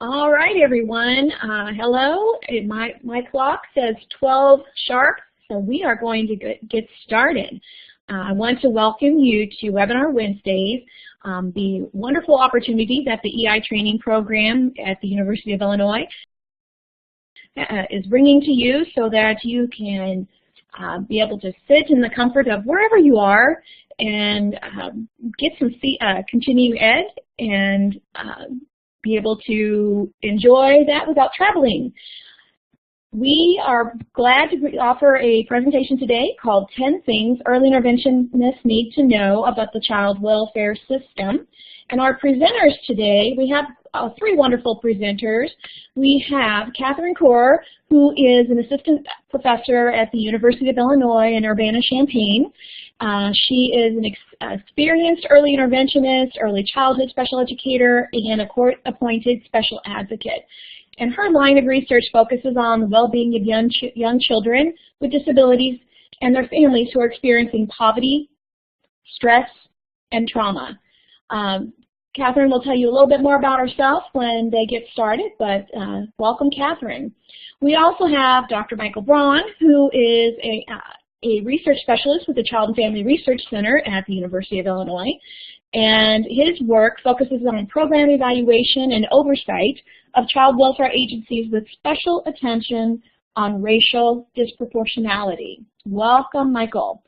All right, everyone. Hello. My clock says 12 sharp, so we are going to get started. I want to welcome you to Webinar Wednesdays, the wonderful opportunity that the EI training program at the University of Illinois is bringing to you so that you can be able to sit in the comfort of wherever you are and get some continuing ed and be able to enjoy that without traveling. We are glad to offer a presentation today called 10 Things Early Interventionists Need to Know About the Child Welfare System. And our presenters today, we have three wonderful presenters. We have Corr, who is an assistant professor at the University of Illinois in Urbana-Champaign. She is an experienced early interventionist, early childhood special educator, and a court-appointed special advocate. And her line of research focuses on the well-being of young children with disabilities and their families who are experiencing poverty, stress, and trauma. Catherine will tell you a little bit more about herself when they get started, but welcome, Catherine. We also have Dr. Michael Braun, who is a research specialist with the Child and Family Research Center at the University of Illinois, and his work focuses on program evaluation and oversight of child welfare agencies with special attention on racial disproportionality. Welcome, Michael.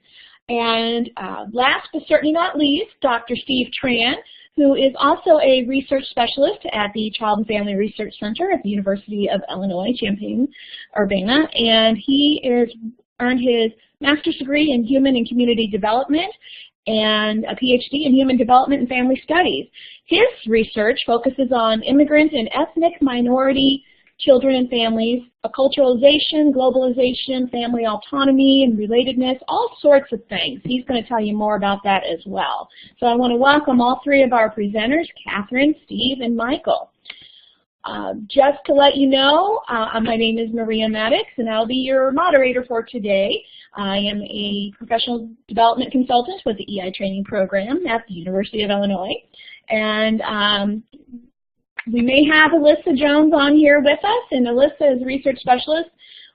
And last but certainly not least, Dr. Steve Tran, who is also a research specialist at the Child and Family Research Center at the University of Illinois, Champaign-Urbana, and he earned his master's degree in Human and Community Development and a PhD in Human Development and Family Studies. His research focuses on immigrant and ethnic minority children and families, acculturalization, globalization, family autonomy, and relatedness, all sorts of things. He's going to tell you more about that as well. So I want to welcome all three of our presenters, Catherine, Steve, and Michael. Just to let you know, my name is Maria Maddox, and I'll be your moderator for today. I am a professional development consultant with the EI training program at the University of Illinois. And we may have Alyssa Jones on here with us, and Alyssa is a research specialist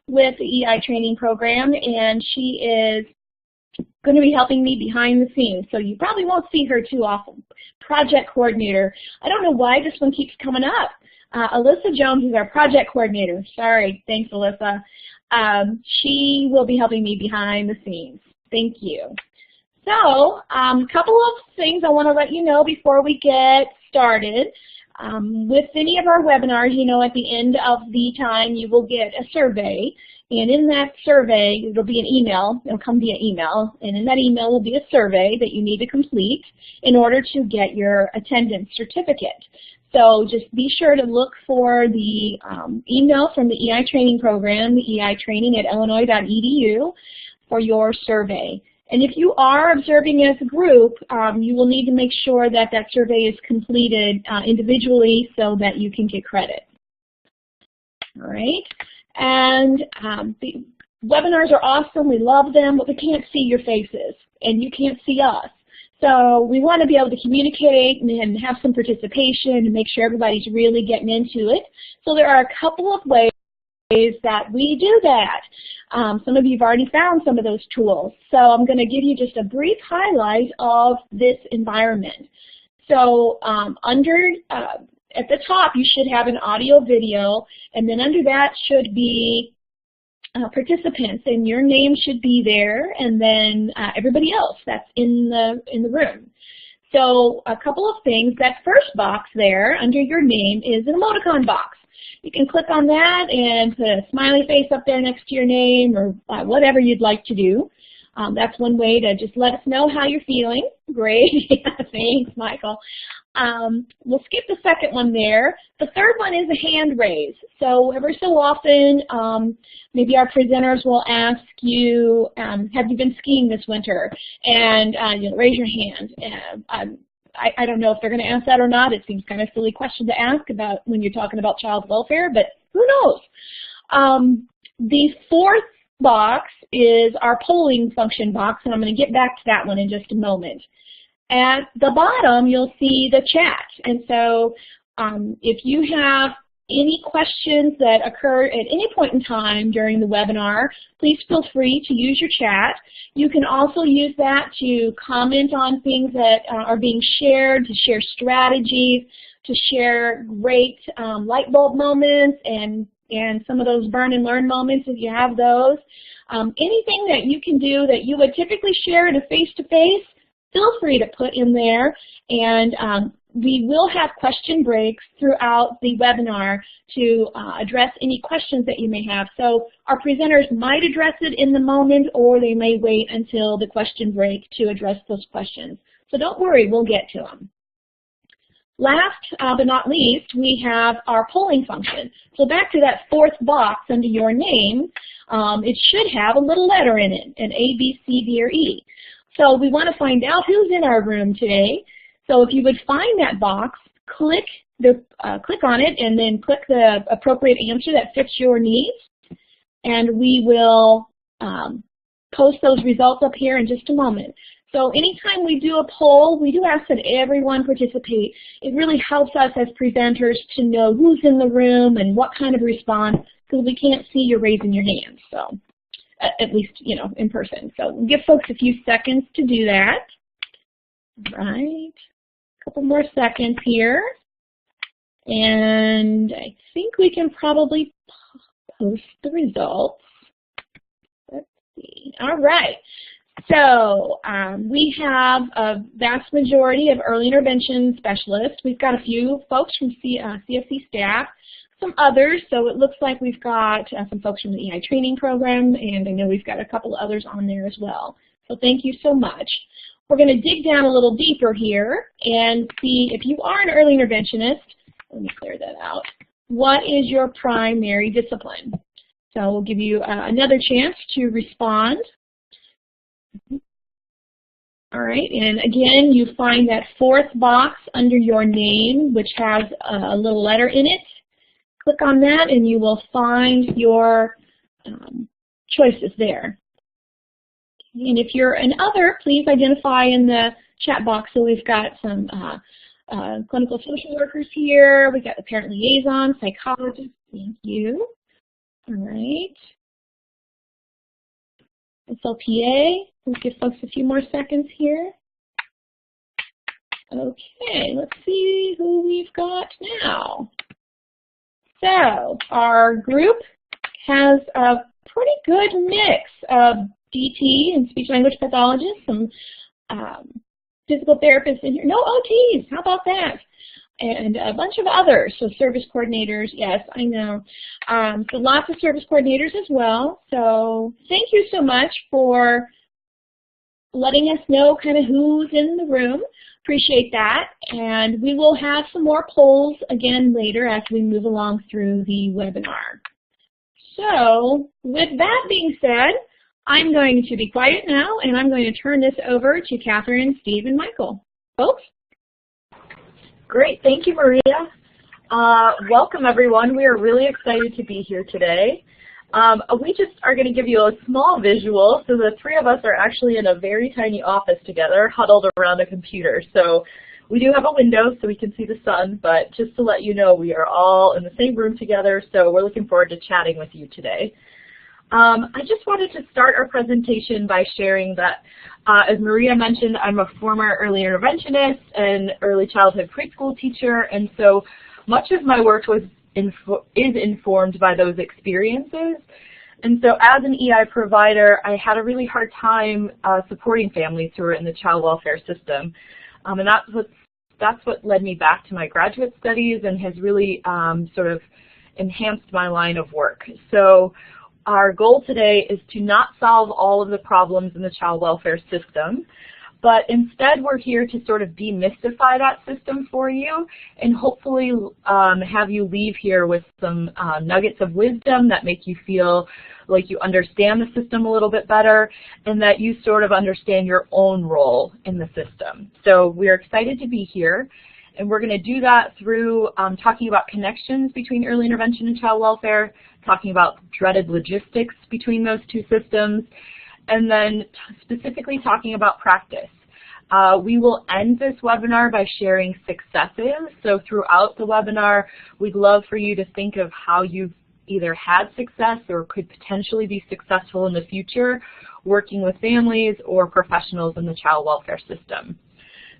with the EI training program, and she is going to be helping me behind the scenes, so you probably won't see her too often. Project coordinator. I don't know why this one keeps coming up. Alyssa Jones is our project coordinator. Sorry, thanks, Alyssa. She will be helping me behind the scenes. Thank you. So, a couple of things I want to let you know before we get started. With any of our webinars, you know, at the end of the time, you will get a survey. And in that survey, it'll be an email. It'll come via email. And in that email will be a survey that you need to complete in order to get your attendance certificate. So just be sure to look for the email from the EI training program, the EI training at illinois.edu, for your survey. And if you are observing as a group, you will need to make sure that that survey is completed individually so that you can get credit. All right. And the webinars are awesome. We love them, but we can't see your faces, and you can't see us. So we want to be able to communicate and have some participation and make sure everybody's really getting into it. So there are a couple of ways that we do that. Some of you have already found some of those tools. So I'm going to give you just a brief highlight of this environment. So at the top, you should have an audio video, and then under that should be participants, and your name should be there, and then everybody else that's in the room. So a couple of things. That first box there under your name is an emoticon box. You can click on that and put a smiley face up there next to your name, or whatever you'd like to do. That's one way to just let us know how you're feeling. Great. Thanks, Michael. We'll skip the second one there. The third one is a hand raise. So every so often, maybe our presenters will ask you, have you been skiing this winter? And raise your hand. I don't know if they're going to ask that or not. It seems kind of a silly question to ask about when you're talking about child welfare, but who knows? The fourth box is our polling function box, and I'm going to get back to that one in just a moment. At the bottom, you'll see the chat, and so If you have any questions that occur at any point in time during the webinar, please feel free to use your chat. You can also use that to comment on things that are being shared, to share strategies, to share great light bulb moments and some of those burn and learn moments if you have those. Anything that you can do that you would typically share in a face-to-face, feel free to put in there, and we will have question breaks throughout the webinar to address any questions that you may have. So our presenters might address it in the moment, or they may wait until the question break to address those questions. So don't worry, we'll get to them. Last but not least, we have our polling function. So back to that fourth box under your name, it should have a little letter in it, an A, B, C, D, or E. So we want to find out who's in our room today. So if you would find that box, click on it and then click the appropriate answer that fits your needs. And we will post those results up here in just a moment. So anytime we do a poll, we do ask that everyone participate. It really helps us as presenters to know who's in the room and what kind of response, because we can't see you raising your hand, so at least, you know, in person. So give folks a few seconds to do that. All right, a couple more seconds here. And I think we can probably post the results. Let's see. All right. So we have a vast majority of early intervention specialists. We've got a few folks from CFC staff, some others, so it looks like we've got some folks from the EI training program, and I know we've got a couple others on there as well. So thank you so much. We're going to dig down a little deeper here and see if you are an early interventionist. Let me clear that out. What is your primary discipline? So we'll give you another chance to respond. All right, and again, you find that fourth box under your name, which has a little letter in it. Click on that, and you will find your choices there. And if you're an other, please identify in the chat box. So we've got some clinical social workers here. We've got the parent liaison, psychologist. Thank you. All right. SLPA. We'll give folks a few more seconds here. Okay, let's see who we've got now. So our group has a pretty good mix of DT and speech language pathologists, some physical therapists in here. No OTs, how about that? And a bunch of others, so service coordinators, yes, I know. So lots of service coordinators as well. So thank you so much for letting us know kind of who's in the room. Appreciate that. And we will have some more polls again later as we move along through the webinar. So with that being said, I'm going to be quiet now, and I'm going to turn this over to Catherine, Steve, and Michael. Folks? Great. Thank you, Maria. Welcome, everyone. We are really excited to be here today. We just are going to give you a small visual. So the three of us are actually in a very tiny office together, huddled around a computer. So we do have a window so we can see the sun, but just to let you know, we are all in the same room together, so we're looking forward to chatting with you today. I just wanted to start our presentation by sharing that, as Maria mentioned, I'm a former early interventionist and early childhood preschool teacher, and so much of my work is informed by those experiences. And so as an EI provider, I had a really hard time supporting families who were in the child welfare system. And that's what led me back to my graduate studies and has really sort of enhanced my line of work. So our goal today is to not solve all of the problems in the child welfare system, but instead we're here to sort of demystify that system for you and hopefully have you leave here with some nuggets of wisdom that make you feel like you understand the system a little bit better and that you sort of understand your own role in the system. So we're excited to be here, and we're going to do that through talking about connections between early intervention and child welfare, talking about dreaded logistics between those two systems, and then specifically talking about practice. We will end this webinar by sharing successes. So throughout the webinar, we'd love for you to think of how you've either had success or could potentially be successful in the future working with families or professionals in the child welfare system.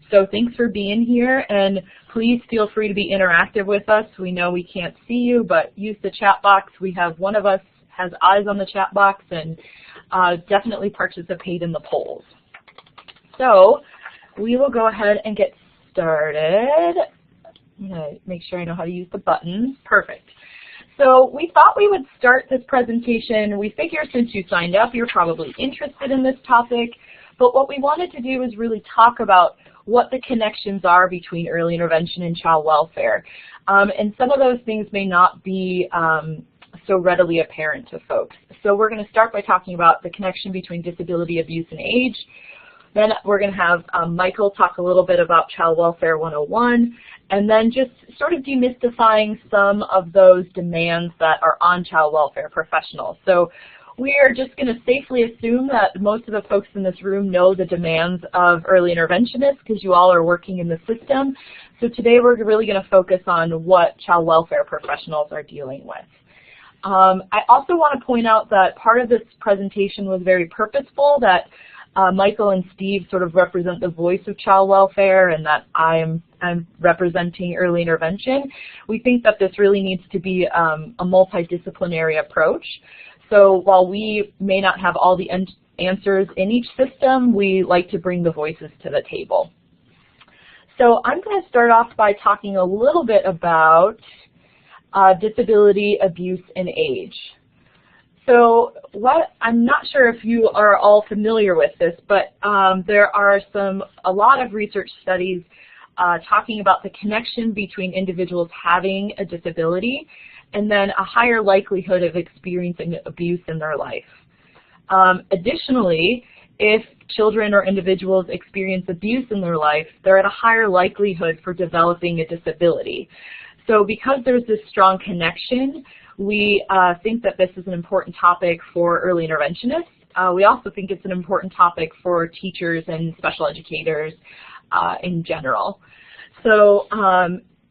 So thanks for being here, and please feel free to be interactive with us. We know we can't see you, but use the chat box. We have one of us has eyes on the chat box, and definitely participate in the polls. So we will go ahead and get started. I'm going to make sure I know how to use the buttons. Perfect. So we thought we would start this presentation. We figure since you signed up, you're probably interested in this topic. But what we wanted to do is really talk about what the connections are between early intervention and child welfare. And some of those things may not be so readily apparent to folks. So we're going to start by talking about the connection between disability, abuse, and age. Then we're going to have Michael talk a little bit about Child Welfare 101, and then just sort of demystifying some of those demands that are on child welfare professionals. So we are just going to safely assume that most of the folks in this room know the demands of early interventionists because you all are working in the system. So today we're really going to focus on what child welfare professionals are dealing with. I also want to point out that part of this presentation was very purposeful, that Michael and Steve sort of represent the voice of child welfare and that I'm representing early intervention. We think that this really needs to be a multidisciplinary approach. So while we may not have all the answers in each system, we like to bring the voices to the table. So I'm going to start off by talking a little bit about disability, abuse, and age. So I'm not sure if you are all familiar with this, but there are a lot of research studies talking about the connection between individuals having a disability and then a higher likelihood of experiencing abuse in their life. Additionally, if children or individuals experience abuse in their life, they're at a higher likelihood for developing a disability. So because there's this strong connection, we think that this is an important topic for early interventionists. We also think it's an important topic for teachers and special educators in general. So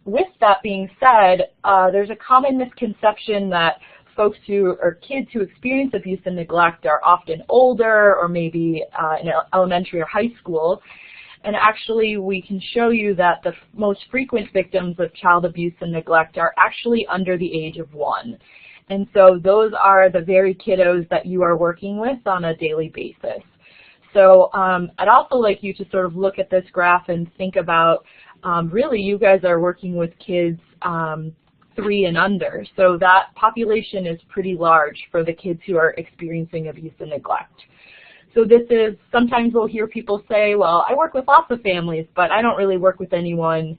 with that being said, there's a common misconception that folks or kids who experience abuse and neglect are often older or maybe in elementary or high school. And actually, we can show you that the most frequent victims of child abuse and neglect are actually under the age of 1. And so those are the very kiddos that you are working with on a daily basis. So I'd also like you to sort of look at this graph and think about, really, you guys are working with kids 3 and under. So that population is pretty large for the kids who are experiencing abuse and neglect. So this is, sometimes we'll hear people say, well, I work with lots of families, but I don't really work with anyone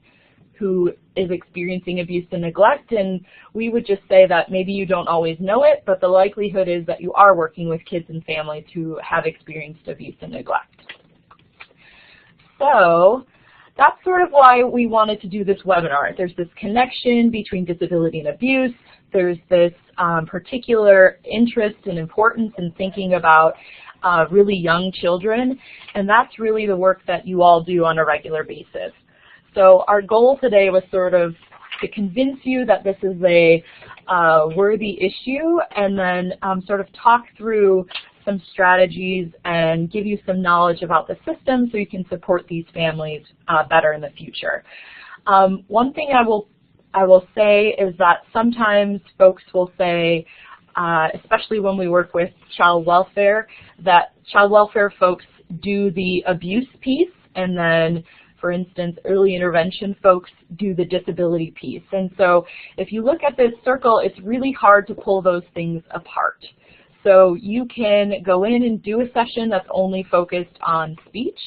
who is experiencing abuse and neglect. And we would just say that maybe you don't always know it, but the likelihood is that you are working with kids and families who have experienced abuse and neglect. So that's sort of why we wanted to do this webinar. There's this connection between disability and abuse. There's this particular interest and importance in thinking about really young children, and that's really the work that you all do on a regular basis. So our goal today was sort of to convince you that this is a worthy issue, and then sort of talk through some strategies and give you some knowledge about the system so you can support these families better in the future. One thing I will say is that sometimes folks will say, especially when we work with child welfare, that child welfare folks do the abuse piece, and then, for instance, early intervention folks do the disability piece. And so if you look at this circle, it's really hard to pull those things apart. So you can go in and do a session that's only focused on speech,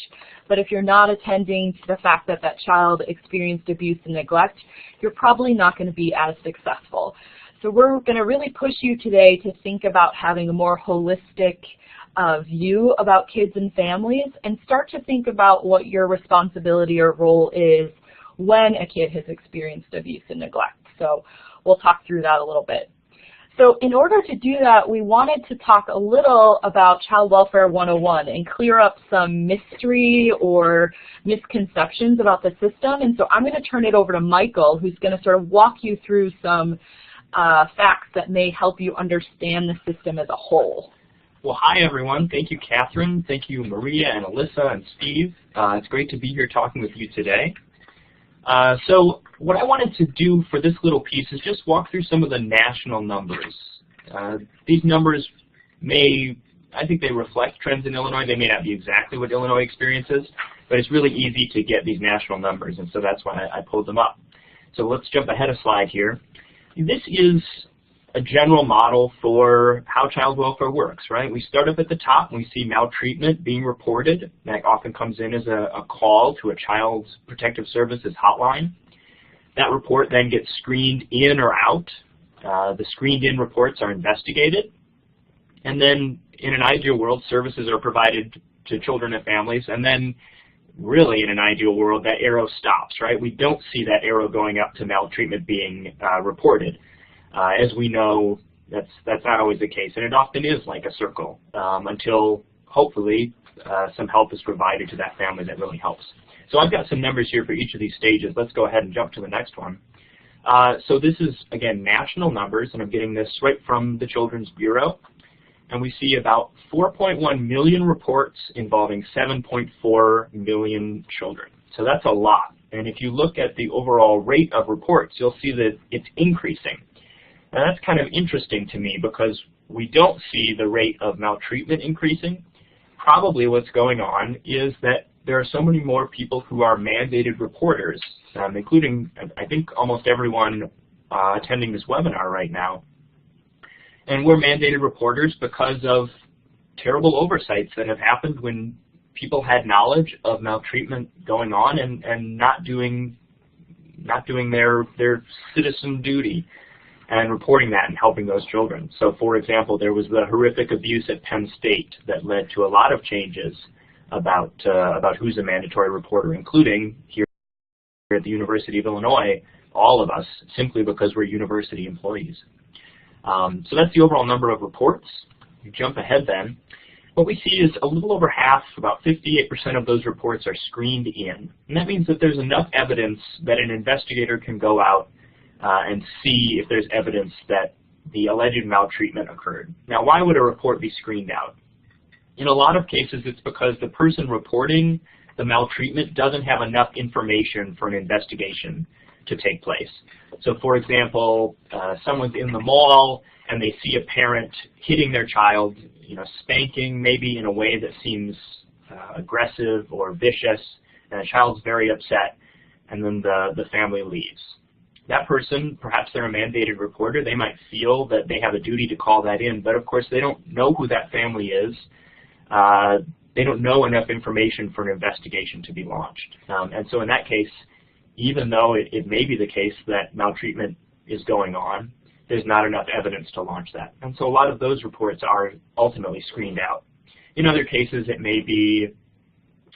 but if you're not attending to the fact that that child experienced abuse and neglect, you're probably not going to be as successful. So we're going to really push you today to think about having a more holistic view about kids and families, and start to think about what your responsibility or role is when a kid has experienced abuse and neglect. So we'll talk through that a little bit. So in order to do that, we wanted to talk a little about Child Welfare 101 and clear up some mystery or misconceptions about the system. And so I'm going to turn it over to Michael, who's going to sort of walk you through some facts that may help you understand the system as a whole. Well, hi everyone. Thank you, Catherine. Thank you, Maria and Alyssa and Steve. It's great to be here talking with you today. So what I wanted to do for this little piece is just walk through some of the national numbers. These numbers I think they reflect trends in Illinois. They may not be exactly what Illinois experiences, but it's really easy to get these national numbers, and so that's why I pulled them up. So let's jump ahead a slide here. This is a general model for how child welfare works, right? We start up at the top and we see maltreatment being reported. That often comes in as a call to a Child Protective Services hotline. That report then gets screened in or out. The screened in reports are investigated. And then in an ideal world, services are provided to children and families. And then really in an ideal world, that arrow stops, right? We don't see that arrow going up to maltreatment being reported. As we know, that's not always the case, and it often is like a circle until hopefully some help is provided to that family that really helps. So I've got some numbers here for each of these stages. Let's go ahead and jump to the next one. So this is, again, national numbers, and I'm getting this right from the Children's Bureau. And we see about 4.1 million reports involving 7.4 million children. So that's a lot. And if you look at the overall rate of reports, you'll see that it's increasing. And that's kind of interesting to me because we don't see the rate of maltreatment increasing. Probably what's going on is that there are so many more people who are mandated reporters, including, I think, almost everyone attending this webinar right now. And we're mandated reporters because of terrible oversights that have happened when people had knowledge of maltreatment going on and not doing their citizen duty and reporting that and helping those children. So for example, there was the horrific abuse at Penn State that led to a lot of changes about who's a mandatory reporter, including here at the University of Illinois, all of us, simply because we're university employees. So that's the overall number of reports. You jump ahead then. What we see is a little over half, about 58% of those reports are screened in. And that means that there's enough evidence that an investigator can go out and see if there's evidence that the alleged maltreatment occurred. Now, why would a report be screened out? In a lot of cases, it's because the person reporting the maltreatment doesn't have enough information for an investigation to take place. So, for example, someone's in the mall and they see a parent hitting their child, spanking maybe in a way that seems aggressive or vicious, and the child's very upset, and then the family leaves. That person, perhaps they're a mandated reporter, they might feel that they have a duty to call that in, but of course they don't know who that family is. They don't know enough information for an investigation to be launched. And so in that case, even though it may be the case that maltreatment is going on, there's not enough evidence to launch that. And so a lot of those reports are ultimately screened out. In other cases, it may be,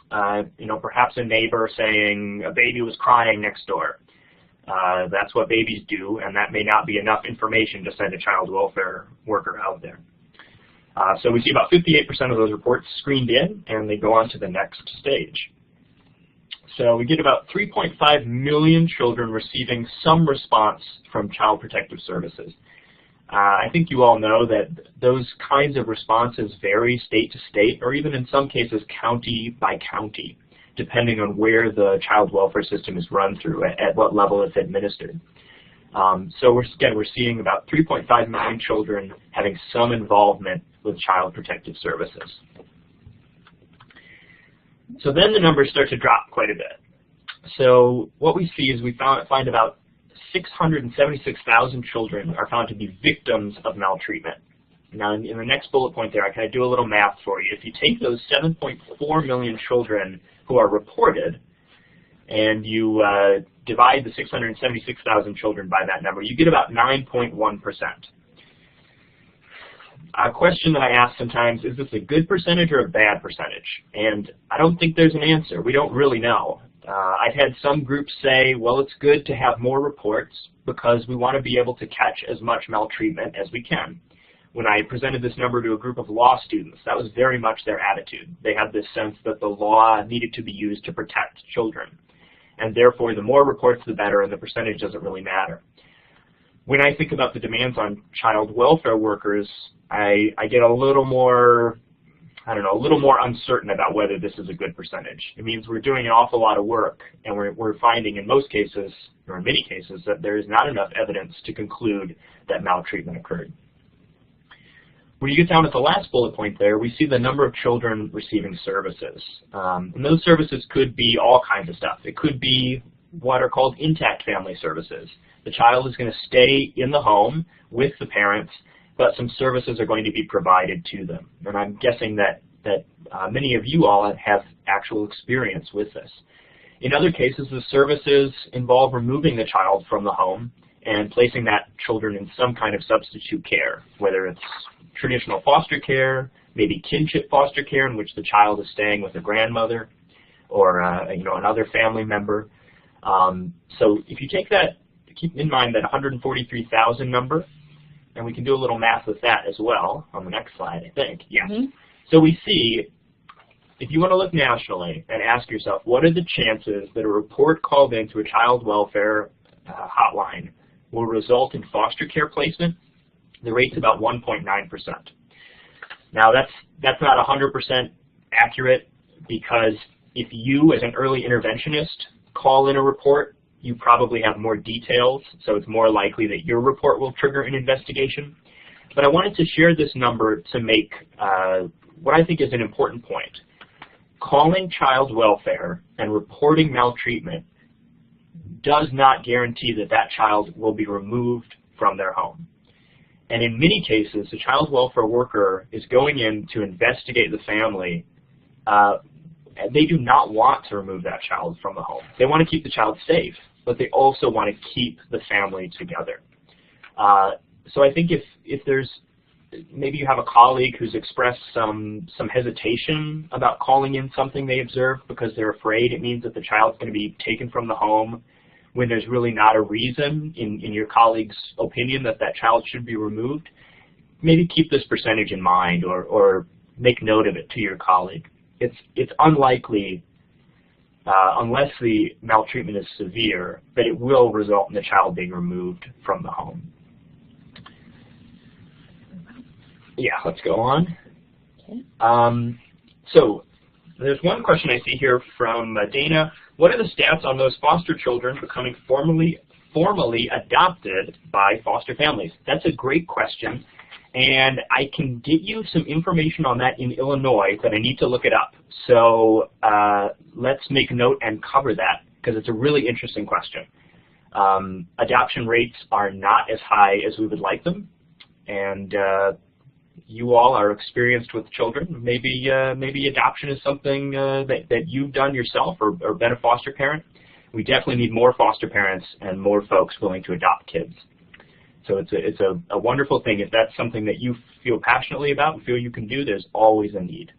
perhaps a neighbor saying a baby was crying next door. That's what babies do, and that may not be enough information to send a child welfare worker out there. So we see about 58% of those reports screened in, and they go on to the next stage. So we get about 3.5 million children receiving some response from Child Protective Services. I think you all know that those kinds of responses vary state to state, or even in some cases county by county, depending on where the child welfare system is run through, at what level it's administered. So we're seeing about 3.5 million children having some involvement with Child Protective Services. So then the numbers start to drop quite a bit. So what we see is we find about 676,000 children are found to be victims of maltreatment. Now in the next bullet point there, I kind of do a little math for you. If you take those 7.4 million children who are reported and you divide the 676,000 children by that number, you get about 9.1%. A question that I ask sometimes, is this a good percentage or a bad percentage? And I don't think there's an answer. We don't really know. I've had some groups say, well, it's good to have more reports because we want to be able to catch as much maltreatment as we can. When I presented this number to a group of law students, that was very much their attitude. They had this sense that the law needed to be used to protect children. And therefore, the more reports, the better, and the percentage doesn't really matter. When I think about the demands on child welfare workers, I get a little more, a little more uncertain about whether this is a good percentage. It means we're doing an awful lot of work, and we're finding in most cases, or in many cases, that there is not enough evidence to conclude that maltreatment occurred. When you get down to the last bullet point there, we see the number of children receiving services. And those services could be all kinds of stuff. It could be what are called intact family services. The child is going to stay in the home with the parents, but some services are going to be provided to them. And I'm guessing that many of you all have actual experience with this. In other cases, the services involve removing the child from the home and placing that children in some kind of substitute care, whether it's traditional foster care, maybe kinship foster care in which the child is staying with a grandmother or another family member. So if you take that, keep in mind that 143,000 number, and we can do a little math with that as well on the next slide, I think. Yes. Mm-hmm. So we see, if you want to look nationally and ask yourself, what are the chances that a report called into a child welfare hotline will result in foster care placement? The rate's about 1.9%. Now that's not 100% accurate, because if you as an early interventionist call in a report, you probably have more details, so it's more likely that your report will trigger an investigation. But I wanted to share this number to make what I think is an important point. Calling child welfare and reporting maltreatment does not guarantee that that child will be removed from their home. And in many cases, the child welfare worker is going in to investigate the family. They do not want to remove that child from the home. They want to keep the child safe, but they also want to keep the family together. So I think if there's, maybe you have a colleague who's expressed some hesitation about calling in something they observed because they're afraid it means that the child's going to be taken from the home, when there's really not a reason in your colleague's opinion that that child should be removed, maybe keep this percentage in mind or make note of it to your colleague. It's unlikely, unless the maltreatment is severe, that it will result in the child being removed from the home. Yeah, let's go on. Okay. So there's one question I see here from Dana. What are the stats on those foster children becoming formally adopted by foster families? That's a great question, and I can get you some information on that in Illinois, but I need to look it up. So let's make a note and cover that, because it's a really interesting question. Adoption rates are not as high as we would like them, and you all are experienced with children. Maybe adoption is something that you've done yourself or been a foster parent. We definitely need more foster parents and more folks willing to adopt kids. So it's a wonderful thing. If that's something that you feel passionately about and feel you can do, there's always a need.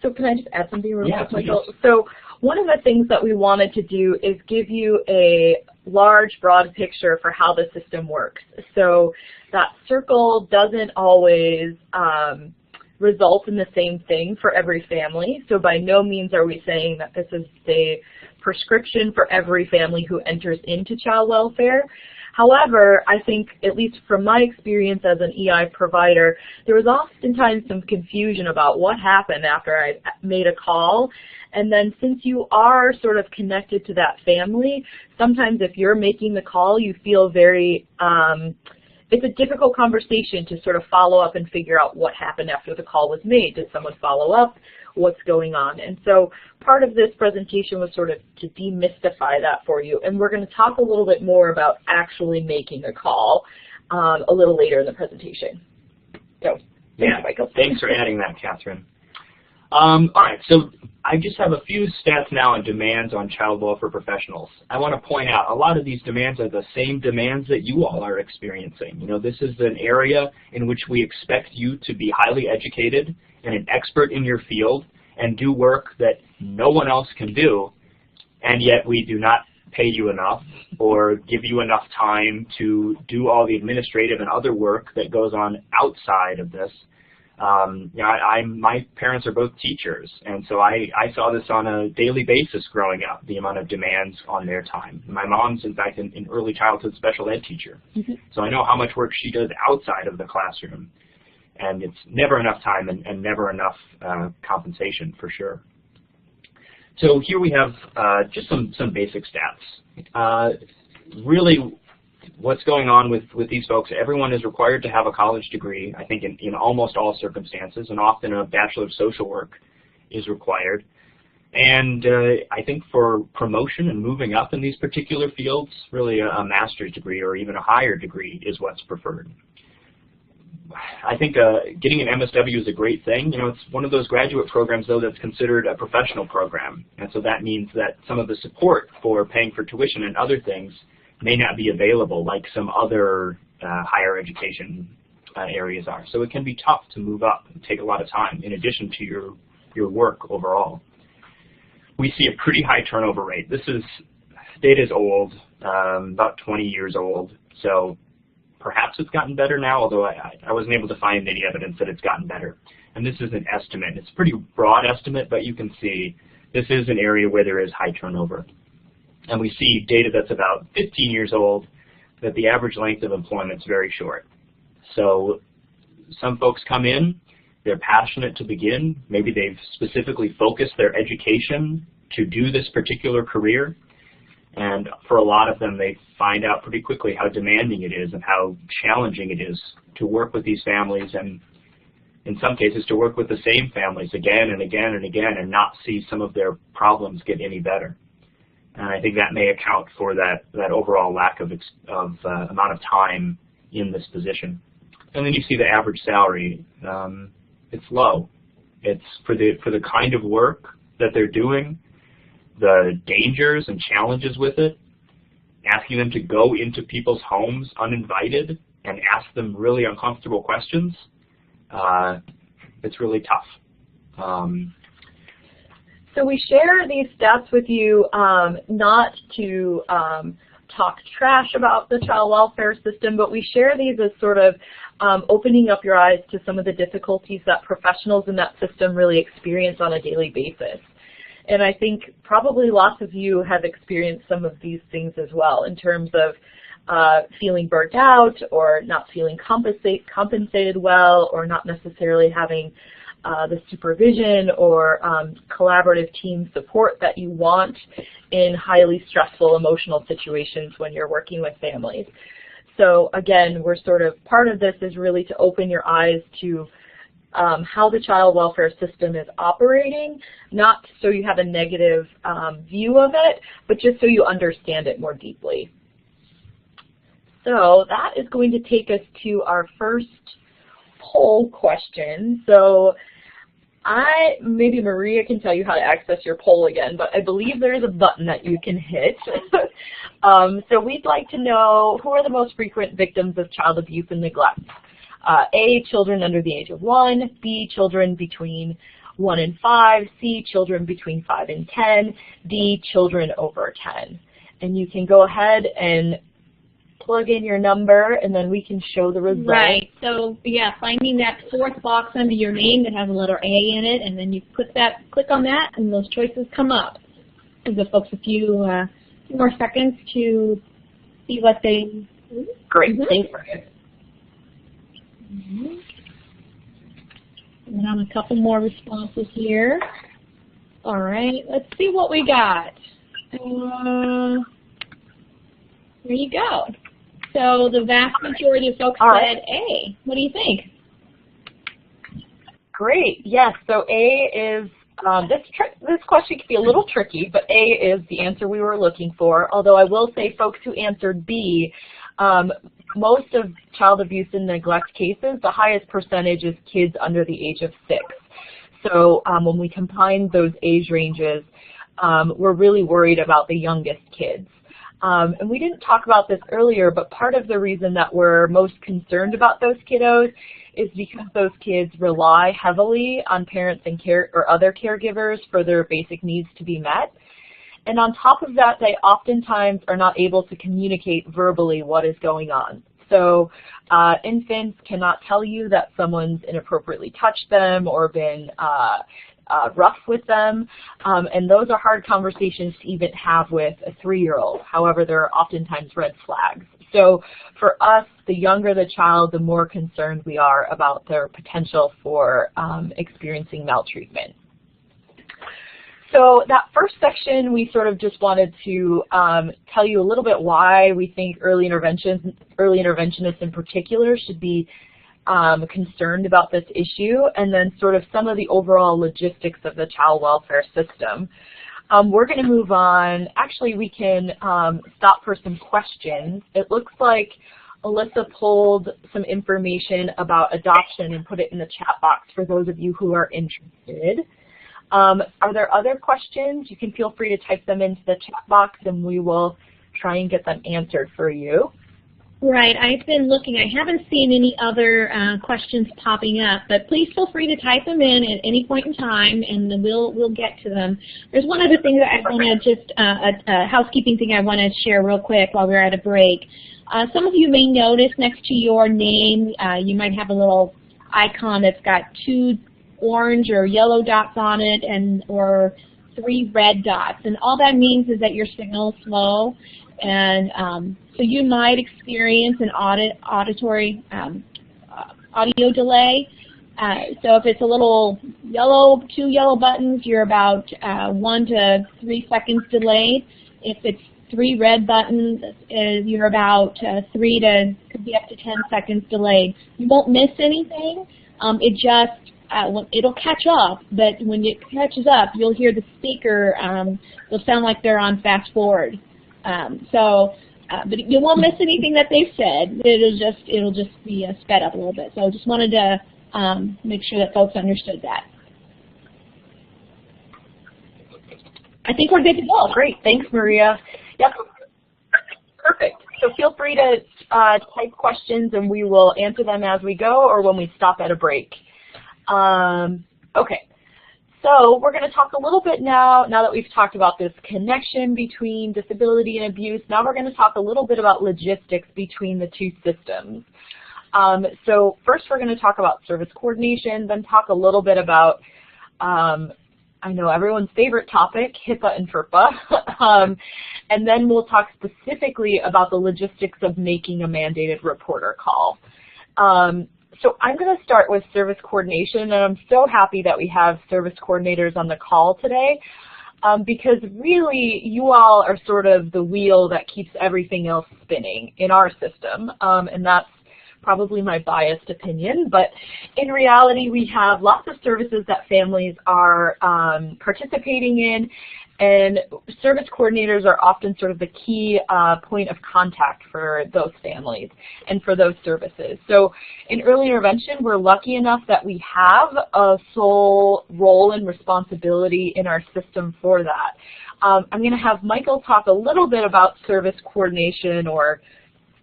So can I just add something real quick, Michael? Please. So one of the things that we wanted to do is give you a large, broad picture for how the system works. So that circle doesn't always result in the same thing for every family. So by no means are we saying that this is the prescription for every family who enters into child welfare. However, I think, at least from my experience as an EI provider, there was oftentimes some confusion about what happened after I made a call. And then since you are sort of connected to that family, sometimes if you're making the call, you feel very, it's a difficult conversation to sort of follow up and figure out what happened after the call was made. Did someone follow up? What's going on? And so part of this presentation was sort of to demystify that for you. And we're going to talk a little bit more about actually making a call a little later in the presentation. So, thanks, Michael. Thanks for adding that, Catherine. All right, so I just have a few stats now on demands on child welfare professionals. I want to point out a lot of these demands are the same demands that you all are experiencing. You know, this is an area in which we expect you to be highly educated and an expert in your field and do work that no one else can do. and yet we do not pay you enough or give you enough time to do all the administrative and other work that goes on outside of this. My parents are both teachers, and so I saw this on a daily basis growing up, the amount of demands on their time. My mom's, in fact, an early childhood special ed teacher, so I know how much work she does outside of the classroom, and it's never enough time and never enough compensation, for sure. So here we have just some basic stats. Really, what's going on with these folks, everyone is required to have a college degree, I think in almost all circumstances, and often a Bachelor of Social Work is required. And I think for promotion and moving up in these particular fields, really a master's degree or even a higher degree is what's preferred. I think getting an MSW is a great thing. You know, it's one of those graduate programs, though, that's considered a professional program. And so that means that some of the support for paying for tuition and other things may not be available like some other higher education areas are. So it can be tough to move up and take a lot of time in addition to your work overall. We see a pretty high turnover rate. This data is old, about 20 years old. So perhaps it's gotten better now, although I wasn't able to find any evidence that it's gotten better. And this is an estimate. It's a pretty broad estimate, but you can see this is an area where there is high turnover. And we see data that's about 15 years old, that the average length of employment is very short. So some folks come in, they're passionate to begin. Maybe they've specifically focused their education to do this particular career. And for a lot of them, they find out pretty quickly how demanding it is and how challenging it is to work with these families, and in some cases to work with the same families again and again and again and not see some of their problems get any better. And I think that may account for that overall lack of amount of time in this position. And then you see the average salary. It's low. It's for the kind of work that they're doing, the dangers and challenges with it, asking them to go into people's homes uninvited and ask them really uncomfortable questions. It's really tough. So we share these stats with you not to talk trash about the child welfare system, but we share these as sort of opening up your eyes to some of the difficulties that professionals in that system really experience on a daily basis. And I think probably lots of you have experienced some of these things as well, in terms of feeling burnt out or not feeling compensated well, or not necessarily having the supervision or collaborative team support that you want in highly stressful emotional situations when you're working with families. So again, we're sort of, part of this is really to open your eyes to how the child welfare system is operating, not so you have a negative view of it, but just so you understand it more deeply. So that is going to take us to our first poll question. So maybe Maria can tell you how to access your poll again, but I believe there is a button that you can hit. So we'd like to know, who are the most frequent victims of child abuse and neglect? A, children under the age of 1, B, children between 1 and 5, C, children between 5 and 10, D, children over 10. And you can go ahead and plug in your number, and then we can show the results. Right. So yeah, finding that fourth box under your name that has a letter A in it, and then you click on that, and those choices come up. Give the folks a few more seconds to see what they. Great. Thanks. And on a couple more responses here. All right, let's see what we got. There you go. So the vast majority of folks said A. What do you think? Great. Yes. So A is this question can be a little tricky, but A is the answer we were looking for. Although I will say, folks who answered B, most of child abuse and neglect cases, the highest percentage is kids under the age of 6. So when we combine those age ranges, we're really worried about the youngest kids. And we didn't talk about this earlier, but part of the reason that we're most concerned about those kiddos is because those kids rely heavily on parents and or other caregivers for their basic needs to be met. And on top of that, they oftentimes are not able to communicate verbally what is going on. So infants cannot tell you that someone's inappropriately touched them or been rough with them, and those are hard conversations to even have with a 3-year-old. However, there are oftentimes red flags. So for us, the younger the child, the more concerned we are about their potential for experiencing maltreatment. So that first section, we sort of just wanted to tell you a little bit why we think early interventionists in particular should be concerned about this issue, and then sort of some of the overall logistics of the child welfare system. We're going to move on. Actually, we can stop for some questions. It looks like Alyssa pulled some information about adoption and put it in the chat box for those of you who are interested. Are there other questions? You can feel free to type them into the chat box and we will try and get them answered for you. Right, I've been looking. I haven't seen any other questions popping up, but please feel free to type them in at any point in time, and then we'll get to them. There's one other thing that I want to just a housekeeping thing I want to share real quick while we're at a break. Some of you may notice next to your name, you might have a little icon that's got 2 orange or yellow dots on it, or 3 red dots, and all that means is that your signal is slow. And so you might experience an auditory audio delay. So if it's a little yellow, 2 yellow buttons, you're about 1 to 3 seconds delayed. If it's 3 red buttons, you're about 3 to, could be up to 10 seconds delayed. You won't miss anything. It just it'll catch up, but when it catches up, you'll hear the speaker. They'll sound like they're on fast forward. But you won't miss anything that they've said. It'll just be sped up a little bit. So I just wanted to make sure that folks understood that. I think we're good to go. Great, thanks, Maria. Yep, perfect. So feel free to type questions and we will answer them as we go or when we stop at a break. Okay. So we're going to talk a little bit now that we've talked about this connection between disability and abuse, now we're going to talk a little bit about logistics between the 2 systems. So first we're going to talk about service coordination, then talk a little bit about, I know everyone's favorite topic, HIPAA and FERPA, and then we'll talk specifically about the logistics of making a mandated reporter call. So I'm going to start with service coordination, and I'm so happy that we have service coordinators on the call today because really you all are sort of the wheel that keeps everything else spinning in our system, and that's probably my biased opinion, but in reality we have lots of services that families are participating in, and service coordinators are often sort of the key point of contact for those families and for those services. So in early intervention, we're lucky enough that we have a sole role and responsibility in our system for that. I'm going to have Michael talk a little bit about service coordination, or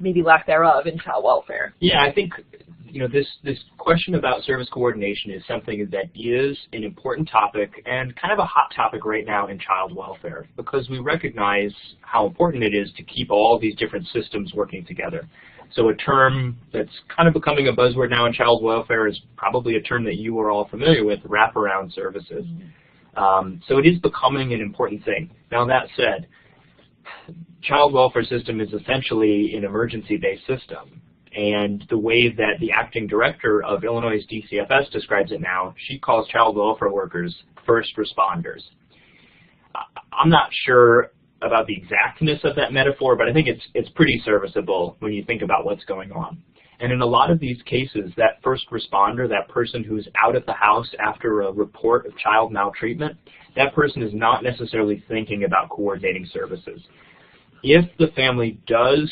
maybe lack thereof, in child welfare. Yeah, I think this question about service coordination is something that is an important topic and kind of a hot topic right now in child welfare, because we recognize how important it is to keep all these different systems working together. So a term that's kind of becoming a buzzword now in child welfare is probably a term that you are all familiar with, wraparound services. So it is becoming an important thing. Now that said, child welfare system is essentially an emergency-based system. And the way that the acting director of Illinois' DCFS describes it now, she calls child welfare workers first responders. I'm not sure about the exactness of that metaphor, but I think it's pretty serviceable when you think about what's going on. And in a lot of these cases, that first responder, that person who's out of the house after a report of child maltreatment, that person is not necessarily thinking about coordinating services. If the family does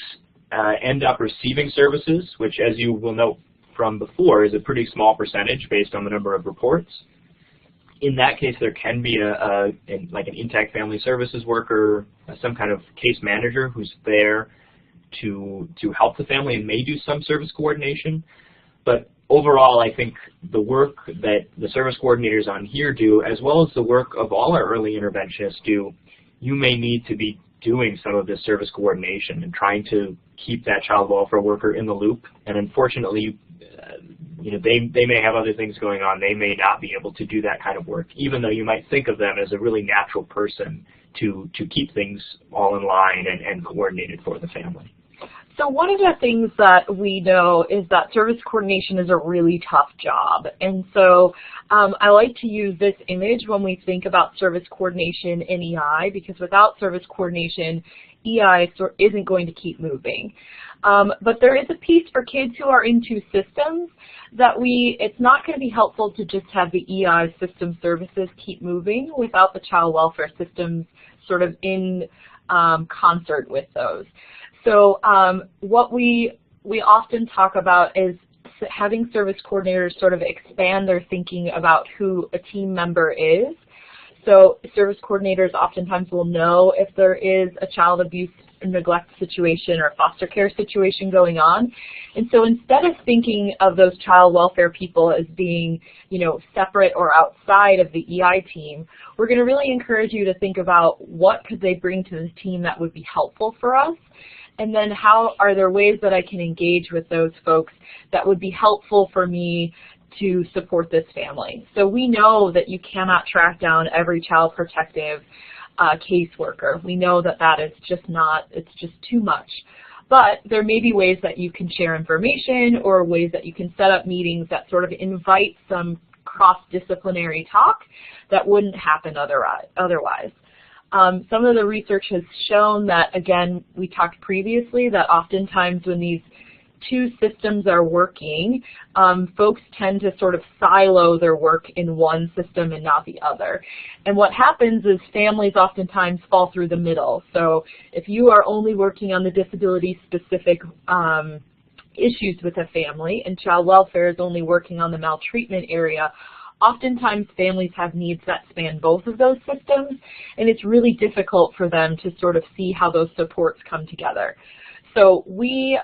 end up receiving services, which, as you will note from before, is a pretty small percentage based on the number of reports, in that case there can be like an intact family services worker, some kind of case manager who's there to help the family and may do some service coordination. But overall, I think the work that the service coordinators on here do, as well as the work of all our early interventionists do, you may need to be doing some of this service coordination and trying to keep that child welfare worker in the loop. And unfortunately, they may have other things going on. They may not be able to do that kind of work, even though you might think of them as a really natural person to keep things all in line and coordinated for the family. So one of the things that we know is that service coordination is a really tough job. And so I like to use this image when we think about service coordination in EI, because without service coordination, EI isn't going to keep moving. But there is a piece for kids who are in two systems that it's not going to be helpful to just have the EI system services keep moving without the child welfare systems sort of in concert with those. So what we often talk about is having service coordinators sort of expand their thinking about who a team member is. So service coordinators oftentimes will know if there is a child abuse or neglect situation or foster care situation going on. And so instead of thinking of those child welfare people as being, separate or outside of the EI team, we're going to really encourage you to think about what could they bring to the team that would be helpful for us. And then how are there ways that I can engage with those folks that would be helpful for me to support this family. So we know that you cannot track down every child protective caseworker. We know that that is just not, it's just too much. But there may be ways that you can share information or ways that you can set up meetings that sort of invite some cross-disciplinary talk that wouldn't happen otherwise. Some of the research has shown that, again, we talked previously that oftentimes when these two systems are working, folks tend to sort of silo their work in one system and not the other. And what happens is families oftentimes fall through the middle. So if you are only working on the disability-specific issues with a family and child welfare is only working on the maltreatment area, oftentimes families have needs that span both of those systems, and it's really difficult for them to sort of see how those supports come together. So we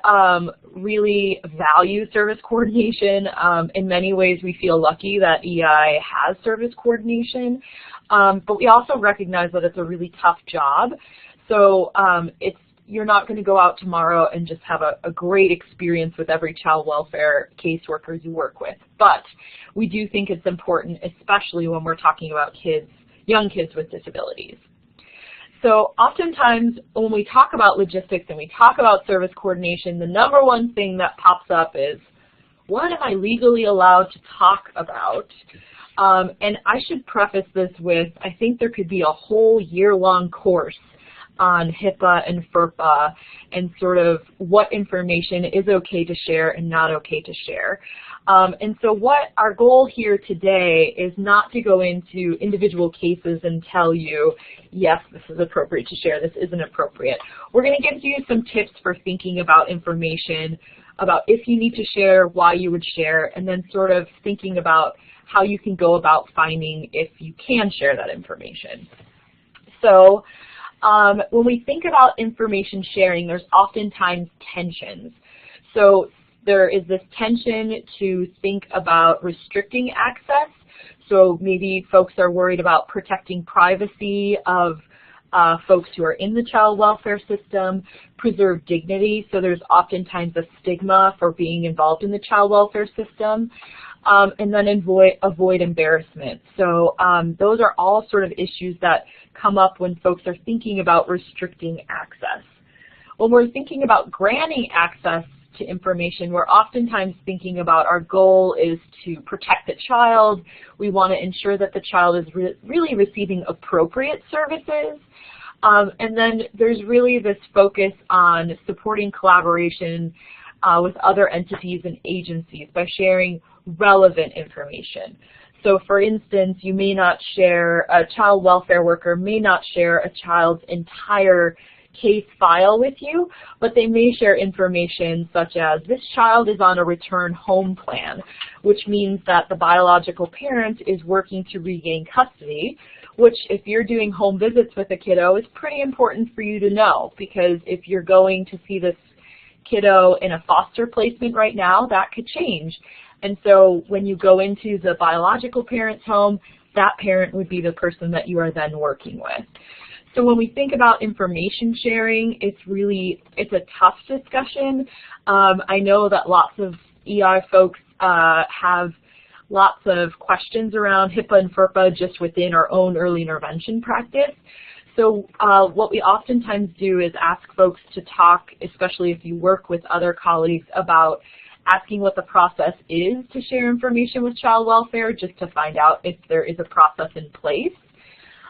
really value service coordination. In many ways, we feel lucky that EI has service coordination, but we also recognize that it's a really tough job. So you're not going to go out tomorrow and just have a great experience with every child welfare caseworker you work with. But we do think it's important, especially when we're talking about young kids with disabilities. So oftentimes when we talk about logistics and we talk about service coordination, the number one thing that pops up is, what am I legally allowed to talk about? And I should preface this with, I think there could be a whole year-long course on HIPAA and FERPA and sort of what information is okay to share and not okay to share. And so what our goal here today is not to go into individual cases and tell you, yes, this is appropriate to share, this isn't appropriate. We're going to give you some tips for thinking about information, about if you need to share, why you would share, and then sort of thinking about how you can go about finding if you can share that information. So when we think about information sharing, there's oftentimes tensions. So there is this tension to think about restricting access. So maybe folks are worried about protecting privacy of folks who are in the child welfare system, preserve dignity. So there's oftentimes a stigma for being involved in the child welfare system. And then avoid embarrassment. So those are all sort of issues that come up when folks are thinking about restricting access. When we're thinking about granting access to information, we're oftentimes thinking about our goal is to protect the child. We want to ensure that the child is really receiving appropriate services. And then there's really this focus on supporting collaboration with other entities and agencies by sharing relevant information. So for instance, you may not share, a child welfare worker may not share a child's entire case file with you, but they may share information such as this child is on a return home plan, which means that the biological parent is working to regain custody, which if you're doing home visits with a kiddo is pretty important for you to know, because if you're going to see this kiddo in a foster placement right now, that could change. And so when you go into the biological parent's home, that parent would be the person that you are then working with. So when we think about information sharing, it's a tough discussion. I know that lots of EI folks have lots of questions around HIPAA and FERPA just within our own early intervention practice. So what we oftentimes do is ask folks to talk, especially if you work with other colleagues, about asking what the process is to share information with child welfare, just to find out if there is a process in place.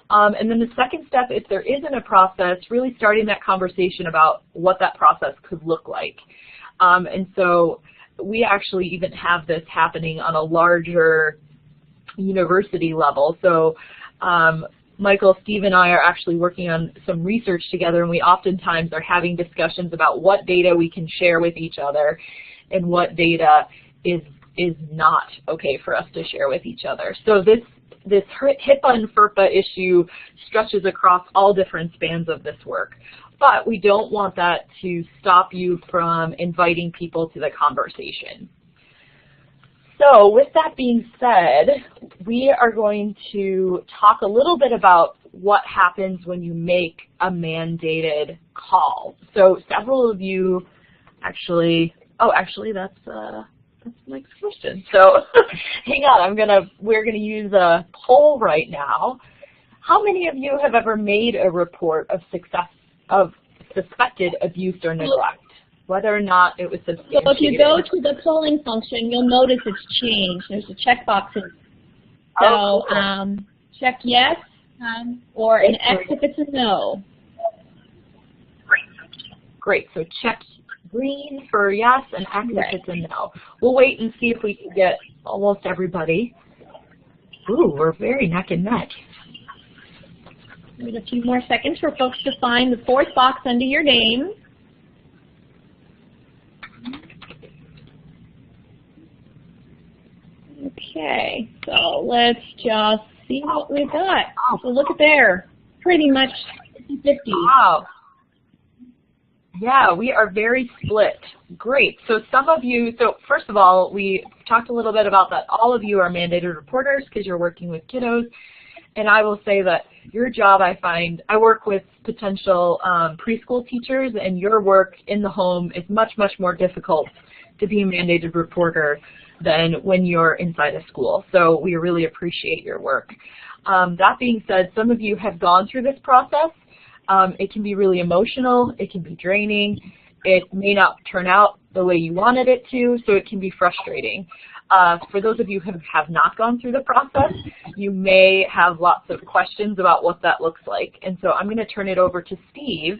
And then the second step, if there isn't a process, really starting that conversation about what that process could look like. And so we actually even have this happening on a larger university level. So Michael, Steve, and I are actually working on some research together, and we oftentimes are having discussions about what data we can share with each other and what data is not okay for us to share with each other. So this HIPAA and FERPA issue stretches across all different spans of this work. But we don't want that to stop you from inviting people to the conversation. So with that being said, we are going to talk a little bit about what happens when you make a mandated call. So several of you actually, that's Mike's question. So hang on, we're gonna use a poll right now. How many of you have ever made a report of suspected abuse or neglect, whether or not it was substantiated? So if you go to the polling function, you'll notice it's changed. There's a checkbox. So check yes or an X if it's a no. Great. So check green for yes and X if it's a no. We'll wait and see if we can get almost everybody. Ooh, we're very neck and neck. Wait a few more seconds for folks to find the fourth box under your name. Okay, so let's just see what we've got. So look at there, pretty much 50-50. Wow. Yeah, we are very split. Great. So some of you, so first of all, we talked a little bit about that all of you are mandated reporters because you're working with kiddos. And I will say that your job, I work with potential preschool teachers, and your work in the home is much, much more difficult to be a mandated reporter than when you're inside a school. So we really appreciate your work. That being said, some of you have gone through this process. It can be really emotional. It can be draining. It may not turn out the way you wanted it to, so it can be frustrating. For those of you who have not gone through the process, you may have lots of questions about what that looks like. And so I'm going to turn it over to Steve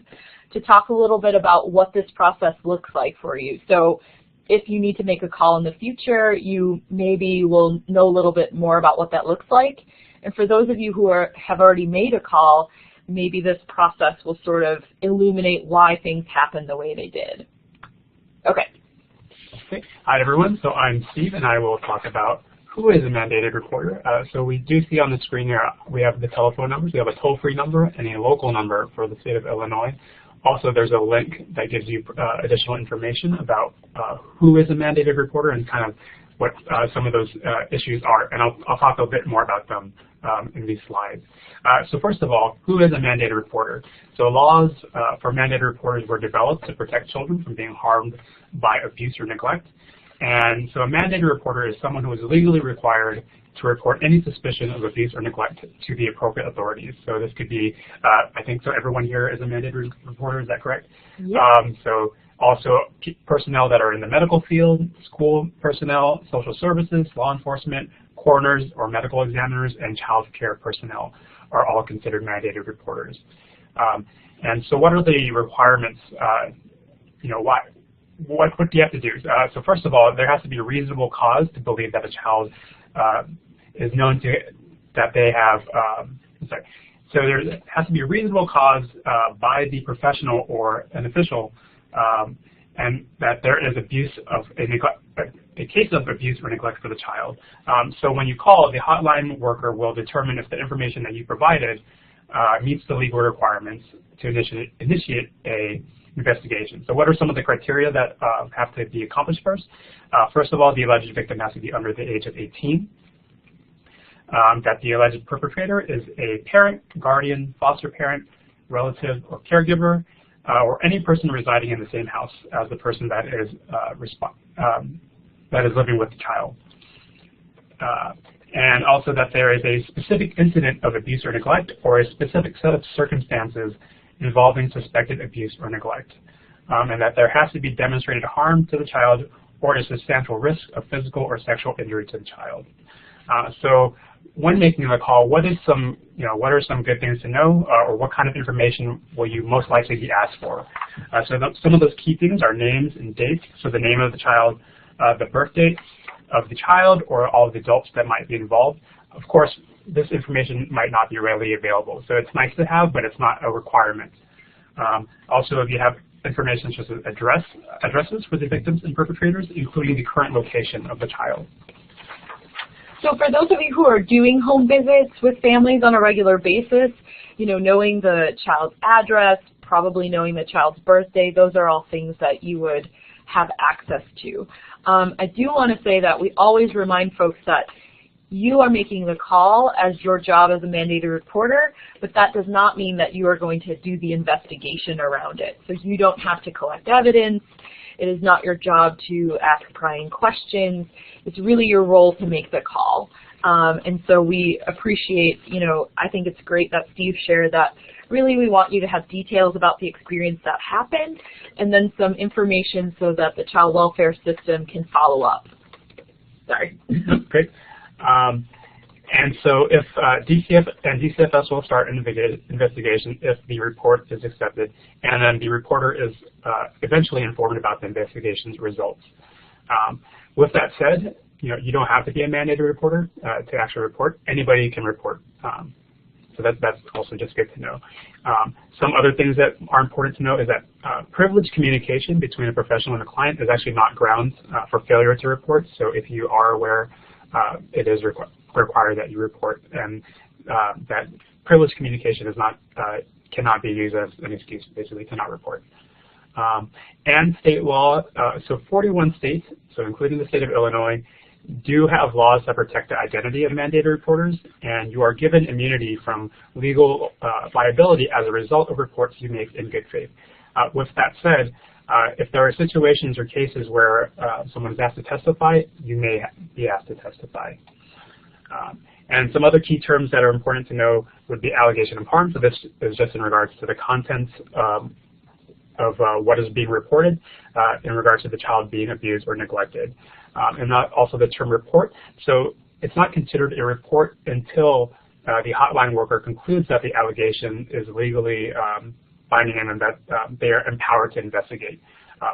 to talk a little bit about what this process looks like for you. So if you need to make a call in the future, you maybe will know a little bit more about what that looks like. And for those of you who have already made a call, maybe this process will sort of illuminate why things happened the way they did. Okay. Okay. Hi everyone, so I'm Steve and I will talk about who is a mandated reporter. So we do see on the screen here, we have the telephone numbers. We have a toll-free number and a local number for the state of Illinois. Also, there's a link that gives you additional information about who is a mandated reporter and kind of what some of those issues are. And I'll talk a bit more about them in these slides. So first of all, who is a mandated reporter? So laws for mandated reporters were developed to protect children from being harmed by abuse or neglect. And so a mandated reporter is someone who is legally required to report any suspicion of abuse or neglect to the appropriate authorities. So this could be, I think, so everyone here is a mandated reporter, is that correct? Yeah. So also personnel that are in the medical field, school personnel, social services, law enforcement, coroners or medical examiners, and child care personnel are all considered mandated reporters. And so what are the requirements, what do you have to do? So first of all, there has to be a reasonable cause to believe that a child is known to, that they have, So there has to be a reasonable cause by the professional or an official and that there is abuse of a case of abuse or neglect for the child. So when you call, the hotline worker will determine if the information that you provided meets the legal requirements to initiate a investigation. So what are some of the criteria that have to be accomplished first? First of all, the alleged victim has to be under the age of 18. That the alleged perpetrator is a parent, guardian, foster parent, relative, or caregiver, or any person residing in the same house as the person that is living with the child. And also that there is a specific incident of abuse or neglect, or a specific set of circumstances involving suspected abuse or neglect, and that there has to be demonstrated harm to the child or a substantial risk of physical or sexual injury to the child. So when making the call, what are some good things to know, or what kind of information will you most likely be asked for? Some of those key things are names and dates. So the name of the child, the birth date of the child, or all of the adults that might be involved. Of course, this information might not be readily available, so it's nice to have, but it's not a requirement. Also, if you have information such as addresses for the victims and perpetrators, including the current location of the child. So for those of you who are doing home visits with families on a regular basis, knowing the child's address, probably knowing the child's birthday, those are all things that you would have access to. I do want to say that we always remind folks that you are making the call as your job as a mandated reporter, but that does not mean that you are going to do the investigation around it. So you don't have to collect evidence. It is not your job to ask prying questions. It's really your role to make the call. And so we appreciate, I think it's great that Steve shared that really we want you to have details about the experience that happened, and then some information so that the child welfare system can follow up. Sorry. Great. And so if DCFS will start an investigation if the report is accepted, and then the reporter is eventually informed about the investigation's results. With that said, you don't have to be a mandated reporter to actually report. Anybody can report. So that's also just good to know. Some other things that are important to know is that privileged communication between a professional and a client is actually not grounds for failure to report. So if you are aware, it is required that you report, and that privileged communication is not cannot be used as an excuse, basically, to not report. And state law, so 41 states, so including the state of Illinois, do have laws that protect the identity of mandated reporters, and you are given immunity from legal liability as a result of reports you make in good faith. With that said, if there are situations or cases where someone is asked to testify, you may be asked to testify. And some other key terms that are important to know would be allegation of harm. So this is just in regards to the contents of what is being reported in regards to the child being abused or neglected. And also the term report. So it's not considered a report until the hotline worker concludes that the allegation is legally binding and that they are empowered to investigate.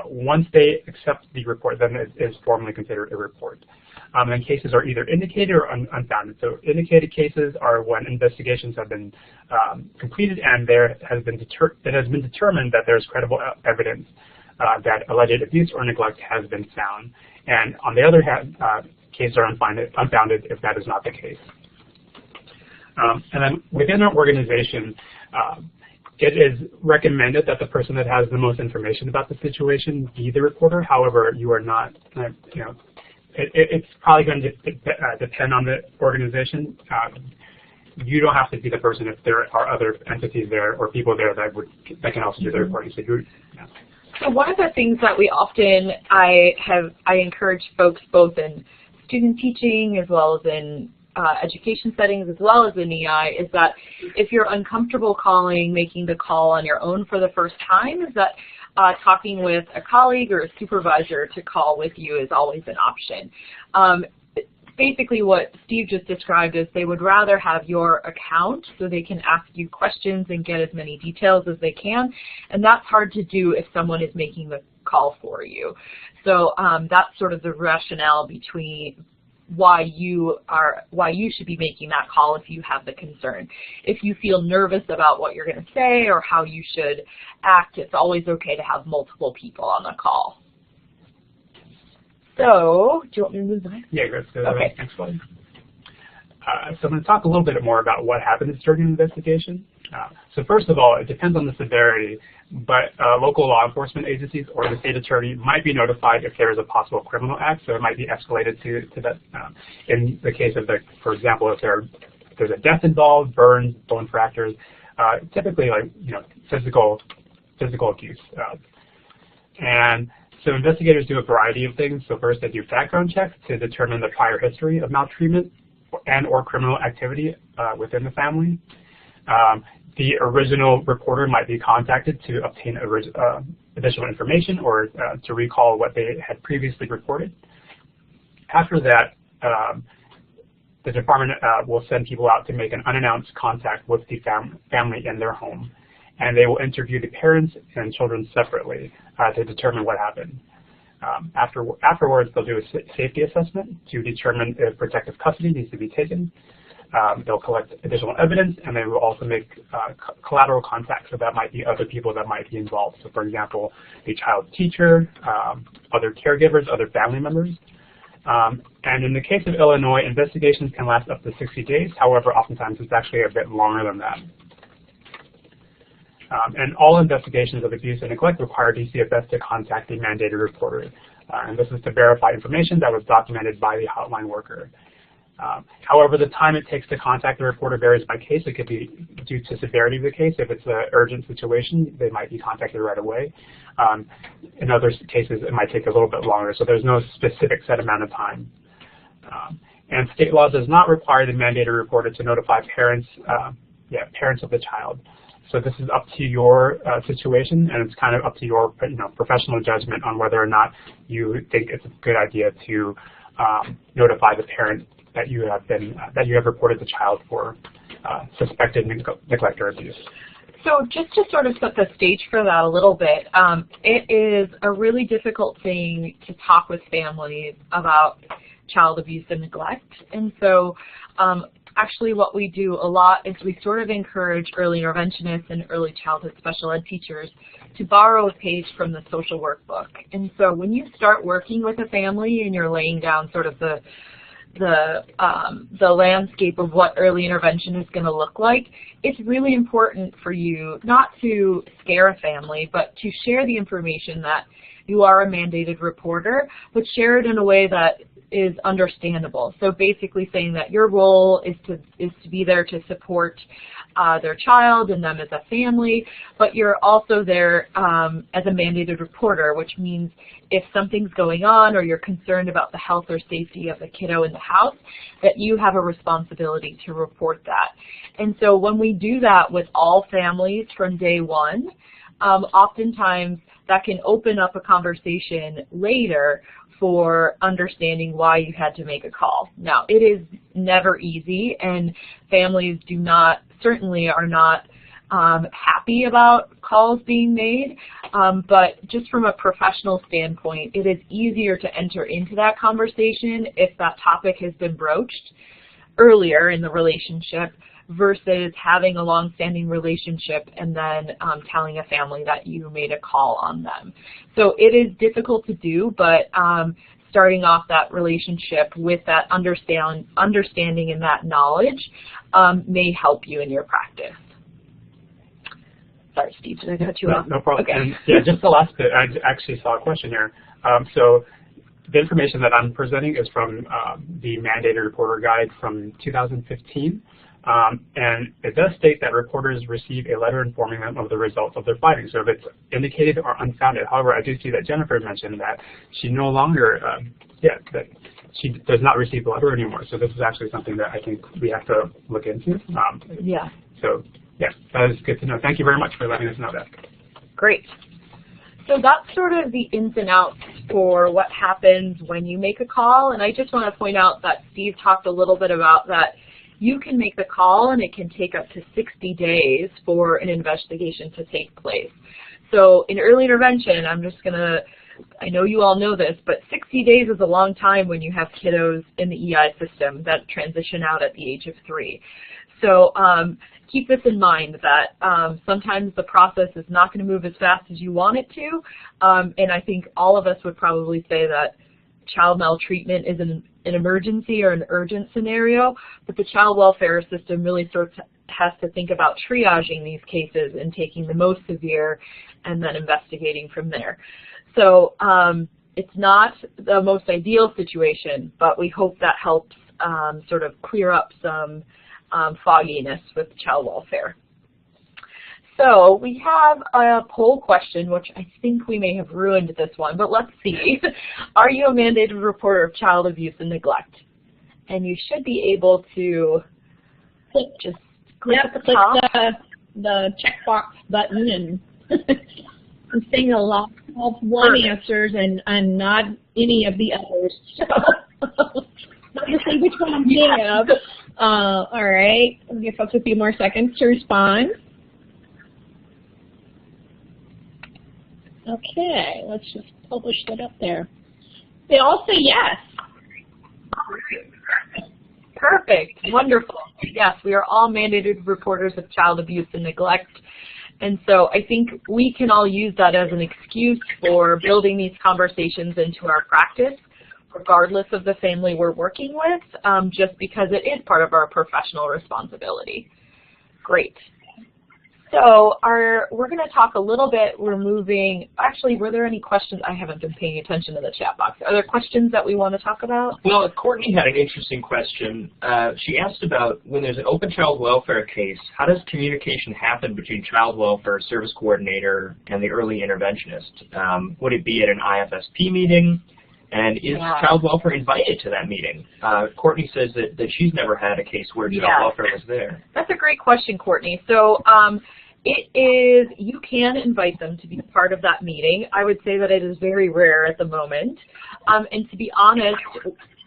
Once they accept the report, then it is formally considered a report. And cases are either indicated or unfounded. So indicated cases are when investigations have been completed and it has been determined that there is credible evidence that alleged abuse or neglect has been found. And on the other hand, cases are unfounded if that is not the case. And then within our organization, it is recommended that the person that has the most information about the situation be the reporter. However, you are not, it's probably going to depend on the organization. You don't have to be the person if there are other entities there or people there that can also do the reporting. So So one of the things that we often, I encourage folks both in student teaching as well as in education settings as well as in EI, is that if you're uncomfortable making the call on your own for the first time, is that talking with a colleague or a supervisor to call with you is always an option. Basically what Steve just described is they would rather have your account so they can ask you questions and get as many details as they can, and that's hard to do if someone is making the call for you. So that's sort of the rationale between why you should be making that call if you have the concern. If you feel nervous about what you're going to say or how you should act, it's always okay to have multiple people on the call. So, do you want me to move on? Yeah, let's go to the next slide. So I'm going to talk a little bit more about what happens during an investigation. So first of all, it depends on the severity, but local law enforcement agencies or the state attorney might be notified if there is a possible criminal act, so it might be escalated to that. In the case of, for example, if there's a death involved, burns, bone fractures, typically like physical abuse. And so investigators do a variety of things. So first they do background checks to determine the prior history of maltreatment and or criminal activity within the family. The original reporter might be contacted to obtain additional information or to recall what they had previously reported. After that, the department will send people out to make an unannounced contact with the family in their home, and they will interview the parents and children separately to determine what happened. Afterwards, they'll do a safety assessment to determine if protective custody needs to be taken. They'll collect additional evidence, and they will also make collateral contacts. So that might be other people that might be involved. So for example, the child's teacher, other caregivers, other family members. And in the case of Illinois, investigations can last up to 60 days. However, oftentimes it's actually a bit longer than that. And all investigations of abuse and neglect require DCFS to contact the mandated reporter. And this is to verify information that was documented by the hotline worker. However, the time it takes to contact the reporter varies by case. It could be due to severity of the case. If it's an urgent situation, they might be contacted right away. In other cases, it might take a little bit longer. So there's no specific set amount of time. And state law does not require the mandated reporter to notify parents, parents of the child. So this is up to your situation, and it's kind of up to your professional judgment on whether or not you think it's a good idea to notify the parent that you have reported the child for suspected neglect or abuse. So just to sort of set the stage for that a little bit, it is a really difficult thing to talk with families about child abuse and neglect. And so actually what we do a lot is we sort of encourage early interventionists and early childhood special ed teachers to borrow a page from the social workbook. And so when you start working with a family and you're laying down sort of the landscape of what early intervention is going to look like, it's really important for you not to scare a family, but to share the information that you are a mandated reporter, but share it in a way that is understandable. So basically saying that your role is to be there to support their child and them as a family, but you're also there as a mandated reporter, which means if something's going on or you're concerned about the health or safety of the kiddo in the house, that you have a responsibility to report that. And so when we do that with all families from day one, oftentimes that can open up a conversation later for understanding why you had to make a call. Now, it is never easy, and families certainly are not happy about calls being made, but just from a professional standpoint, it is easier to enter into that conversation if that topic has been broached earlier in the relationship versus having a long-standing relationship and then telling a family that you made a call on them. So it is difficult to do, but starting off that relationship with that understanding and that knowledge may help you in your practice. Sorry, Steve, did I cut you off? No problem. Okay. And yeah, just the last bit, I actually saw a question here. So the information that I'm presenting is from the Mandated Reporter Guide from 2015. And it does state that reporters receive a letter informing them of the results of their findings, so if it's indicated or unfounded. However, I do see that Jennifer mentioned that she no longer, that she does not receive the letter anymore. So this is actually something that I think we have to look into. Yeah. So, yeah, that is good to know. Thank you very much for letting us know that. Great. So that's sort of the ins and outs for what happens when you make a call. And I just want to point out that Steve talked a little bit about that you can make the call and it can take up to 60 days for an investigation to take place. So in early intervention, I know you all know this, but 60 days is a long time when you have kiddos in the EI system that transition out at the age of 3. So keep this in mind that sometimes the process is not going to move as fast as you want it to. And I think all of us would probably say that child maltreatment is an emergency or an urgent scenario, but the child welfare system really sort of has to think about triaging these cases and taking the most severe and then investigating from there. So it's not the most ideal situation, but we hope that helps sort of clear up some fogginess with child welfare. So we have a poll question, which I think we may have ruined this one, but let's see. Are you a mandated reporter of child abuse and neglect? And you should be able to just click at the top. The checkbox button, and I'm seeing a lot of one answers and not any of the others. So let me see which one I'm thinking of. All right, I'll give folks a few more seconds to respond. Okay, let's just publish that up there. They all say yes. Perfect. Wonderful. Yes, we are all mandated reporters of child abuse and neglect. And so I think we can all use that as an excuse for building these conversations into our practice, regardless of the family we're working with, just because it is part of our professional responsibility. Great. So we're going to talk a little bit, actually, were there any questions? I haven't been paying attention to the chat box. Are there questions that we want to talk about? Well, Courtney had an interesting question. She asked about when there's an open child welfare case, how does communication happen between child welfare service coordinator and the early interventionist? Would it be at an IFSP meeting? And is child welfare invited to that meeting? Courtney says that she's never had a case where child welfare was there. That's a great question, Courtney. So you can invite them to be part of that meeting. I would say that it is very rare at the moment. And to be honest,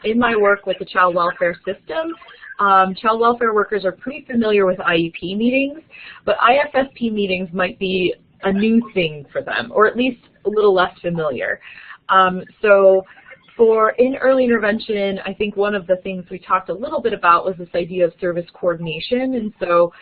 in my work with the child welfare system, child welfare workers are pretty familiar with IEP meetings, but IFSP meetings might be a new thing for them, or at least a little less familiar. So in early intervention, I think one of the things we talked a little bit about was this idea of service coordination. And so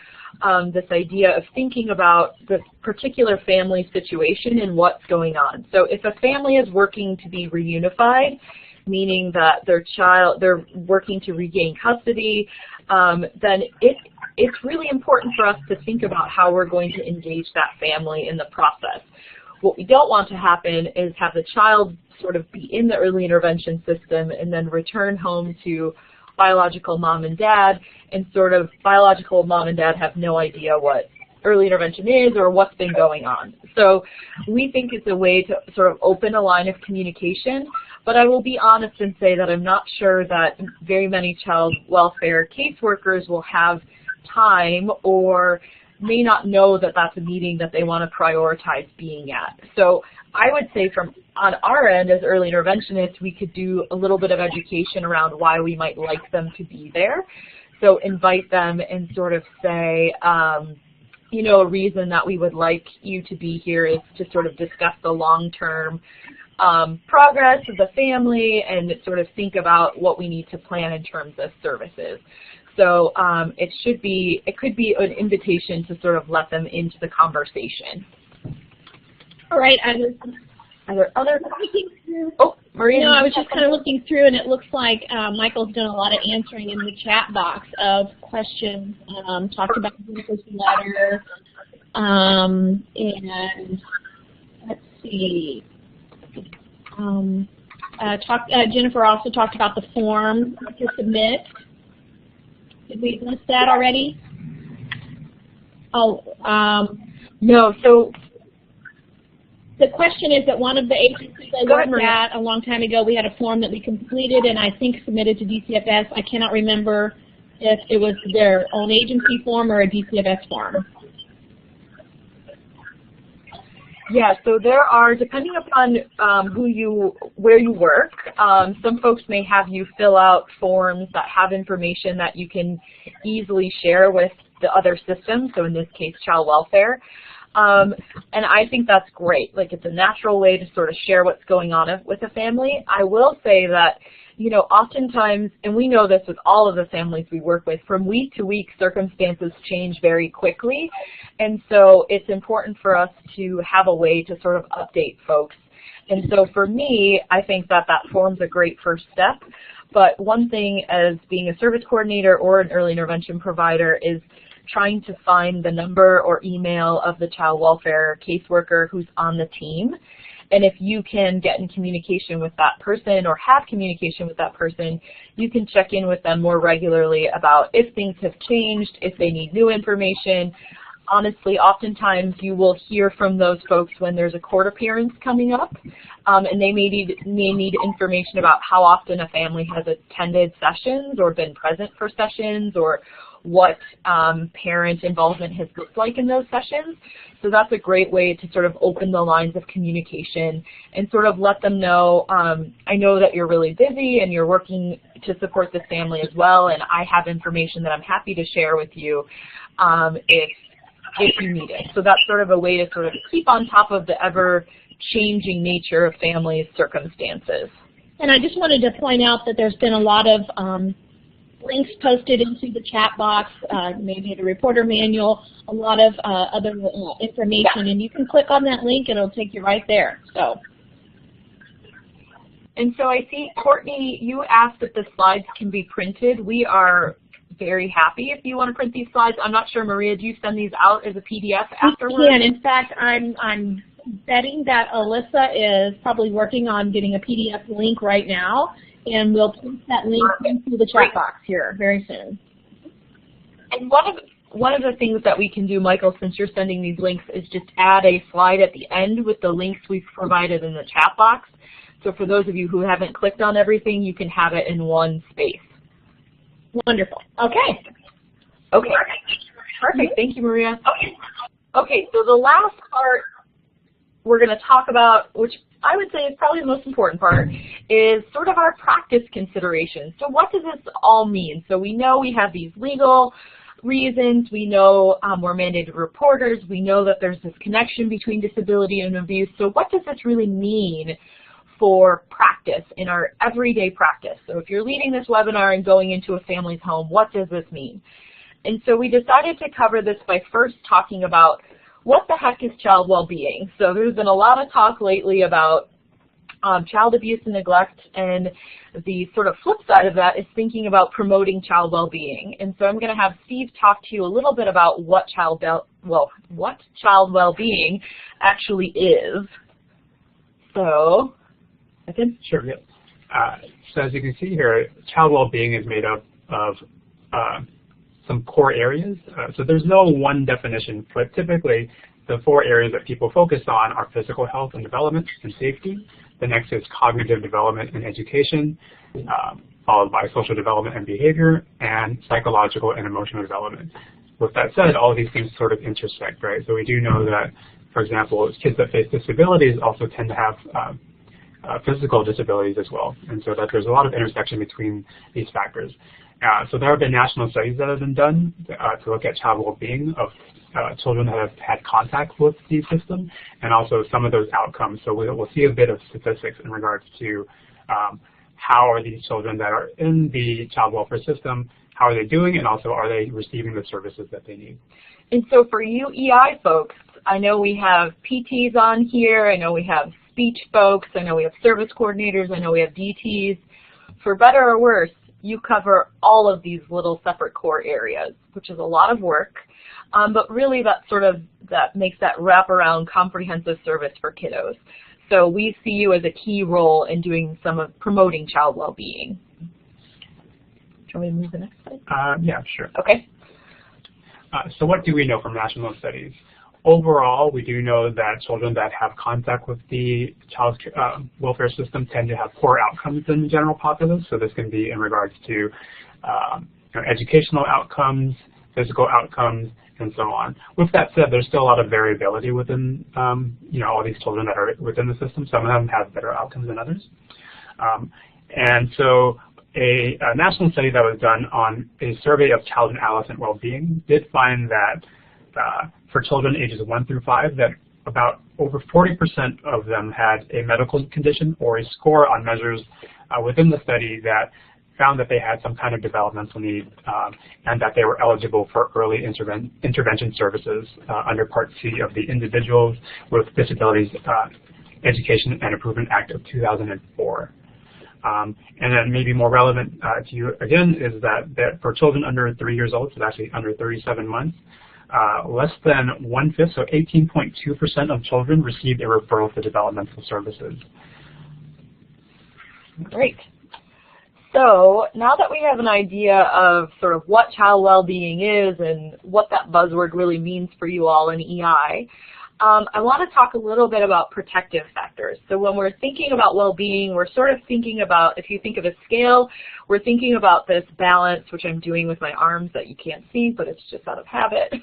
this idea of thinking about the particular family situation and what's going on. So if a family is working to be reunified, meaning that they're working to regain custody, then it's really important for us to think about how we're going to engage that family in the process. What we don't want to happen is have the child sort of be in the early intervention system and then return home to biological mom and dad, and sort of biological mom and dad have no idea what early intervention is or what's been going on. So we think it's a way to sort of open a line of communication, but I will be honest and say that I'm not sure that very many child welfare caseworkers will have time or may not know that that's a meeting that they want to prioritize being at. So I would say on our end as early interventionists, we could do a little bit of education around why we might like them to be there. So invite them and sort of say, you know, a reason that we would like you to be here is to sort of discuss the long-term progress of the family and sort of think about what we need to plan in terms of services. So it could be an invitation to sort of let them into the conversation. All right. Are there other questions? Oh, Maria. No, I was just kind of looking through, and it looks like Michael's done a lot of answering in the chat box of questions. Talked about Jennifer's letter, and let's see. Jennifer also talked about the form to submit. Did we list that already? Oh, no. So the question is that one of the agencies I worked at a long time ago, we had a form that we completed and I think submitted to DCFS. I cannot remember if it was their own agency form or a DCFS form. Yeah, so there are, depending upon where you work, some folks may have you fill out forms that have information that you can easily share with the other systems, so in this case, child welfare. And I think that's great. Like, it's a natural way to sort of share what's going on with a family. I will say that, you know, oftentimes, and we know this with all of the families we work with, from week to week, circumstances change very quickly. And so it's important for us to have a way to sort of update folks. And so for me, I think that that form's a great first step. But one thing as being a service coordinator or an early intervention provider is trying to find the number or email of the child welfare caseworker who's on the team. And if you can get in communication with that person or have communication with that person, you can check in with them more regularly about if things have changed, if they need new information, honestly, oftentimes you will hear from those folks when there's a court appearance coming up, and they may need information about how often a family has attended sessions or been present for sessions, or what parent involvement has looked like in those sessions. So that's a great way to sort of open the lines of communication and sort of let them know, I know that you're really busy and you're working to support this family as well, and I have information that I'm happy to share with you if you need it. So that's sort of a way to sort of keep on top of the ever-changing nature of families' circumstances. And I just wanted to point out that there's been a lot of links posted into the chat box, maybe the reporter manual, a lot of other information, and you can click on that link and it'll take you right there. And so I see, Courtney, you asked if the slides can be printed. We are very happy if you want to print these slides. I'm not sure, Maria, do you send these out as a PDF afterwards? Yeah, in fact, I'm betting that Alyssa is probably working on getting a PDF link right now, and we'll post that link into the chat box here very soon. And one of the things that we can do, Michael, since you're sending these links, is just add a slide at the end with the links we've provided in the chat box. So for those of you who haven't clicked on everything, you can have it in one space. Wonderful. Okay. Okay. Perfect. Thank you, Maria. Okay, so the last part we're going to talk about, which I would say is probably the most important part, is sort of our practice considerations. So what does this all mean? So we know we have these legal reasons. We know we're mandated reporters. We know that there's this connection between disability and abuse. So what does this really mean for practice, in our everyday practice? So if you're leading this webinar and going into a family's home, what does this mean? And so we decided to cover this by first talking about what the heck is child well-being. So there's been a lot of talk lately about child abuse and neglect, and the sort of flip side of that is thinking about promoting child well-being. And so I'm going to have Steve talk to you a little bit about what child well-being actually is. So, Sure, yeah. So as you can see here, child well-being is made up of some core areas. So there's no one definition, but typically the 4 areas that people focus on are physical health and development and safety. The next is cognitive development and education, followed by social development and behavior, and psychological and emotional development. With that said, all of these things sort of intersect, right? So we do know that, for example, kids that face disabilities also tend to have physical disabilities as well, and so that there's a lot of intersection between these factors. So there have been national studies that have been done to look at child well-being of children that have had contact with the system, and also some of those outcomes. So we'll see a bit of statistics in regards to how are these children that are in the child welfare system, how are they doing, and also are they receiving the services that they need. And so for you EI folks, I know we have PTs on here, I know we have speech folks, I know we have service coordinators, I know we have DTs. For better or worse, you cover all of these little separate core areas, which is a lot of work, but really that makes that wraparound comprehensive service for kiddos. So we see you as a key role in doing some of promoting child well-being. Can we move the next slide? Yeah, sure. Okay. So what do we know from national studies? Overall, we do know that children that have contact with the child welfare system tend to have poor outcomes than the general populace. So this can be in regards to educational outcomes, physical outcomes, and so on. With that said, there's still a lot of variability within all these children that are within the system. Some of them have better outcomes than others. And so a national study that was done on a survey of child and adolescent well-being did find that for children ages 1 through 5, that about over 40% of them had a medical condition or a score on measures within the study that found that they had some kind of developmental need and that they were eligible for early intervention services under Part C of the Individuals with Disabilities Education and Improvement Act of 2004. And then maybe more relevant to you again is that for children under 3 years old, so actually under 37 months, less than 1/5, so 18.2% of children received a referral for developmental services. Great. So now that we have an idea of sort of what child well-being is and what that buzzword really means for you all in EI, I want to talk a little bit about protective factors. So when we're thinking about well-being, we're sort of thinking about, if you think of a scale, we're thinking about this balance, which I'm doing with my arms that you can't see, but it's just out of habit.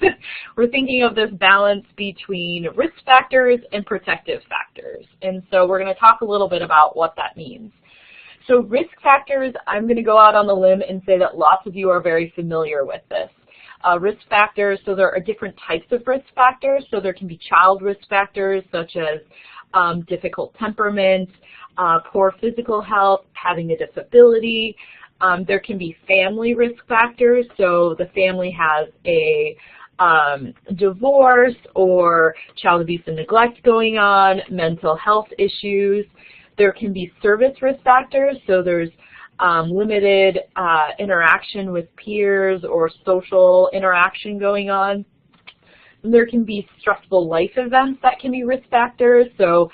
We're thinking of this balance between risk factors and protective factors. And so we're going to talk a little bit about what that means. So risk factors, I'm going to go out on the limb and say that lots of you are very familiar with this. Risk factors, so there are different types of risk factors. So there can be child risk factors such as difficult temperament, poor physical health, having a disability. There can be family risk factors, so the family has a divorce or child abuse and neglect going on, mental health issues. There can be service risk factors, so there's limited interaction with peers or social interaction going on. There can be stressful life events that can be risk factors. So,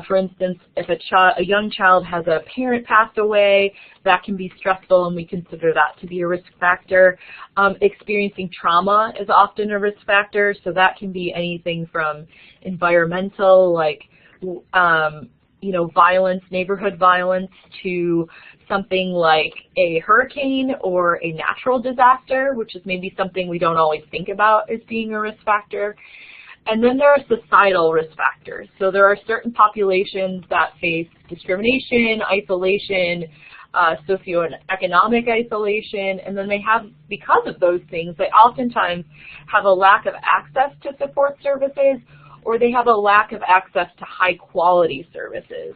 for instance, if a young child has a parent pass away, that can be stressful, and we consider that to be a risk factor. Experiencing trauma is often a risk factor, so that can be anything from environmental, like violence, neighborhood violence, to something like a hurricane or a natural disaster, which is maybe something we don't always think about as being a risk factor. And then there are societal risk factors. So there are certain populations that face discrimination, isolation, socioeconomic isolation, and then they have, because of those things, they oftentimes have a lack of access to support services, or they have a lack of access to high quality services.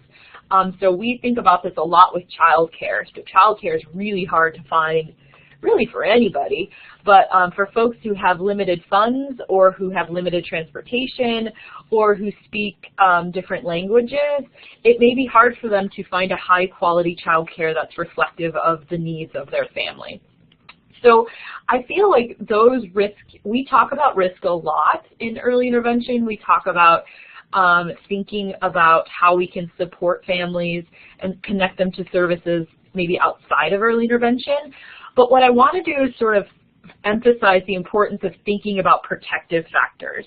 So we think about this a lot with child care. So child care is really hard to find, really for anybody, but for folks who have limited funds or who have limited transportation or who speak different languages, it may be hard for them to find a high quality child care that's reflective of the needs of their family. So I feel like those risks, we talk about risk a lot in early intervention. We talk about thinking about how we can support families and connect them to services maybe outside of early intervention. But what I want to do is sort of emphasize the importance of thinking about protective factors.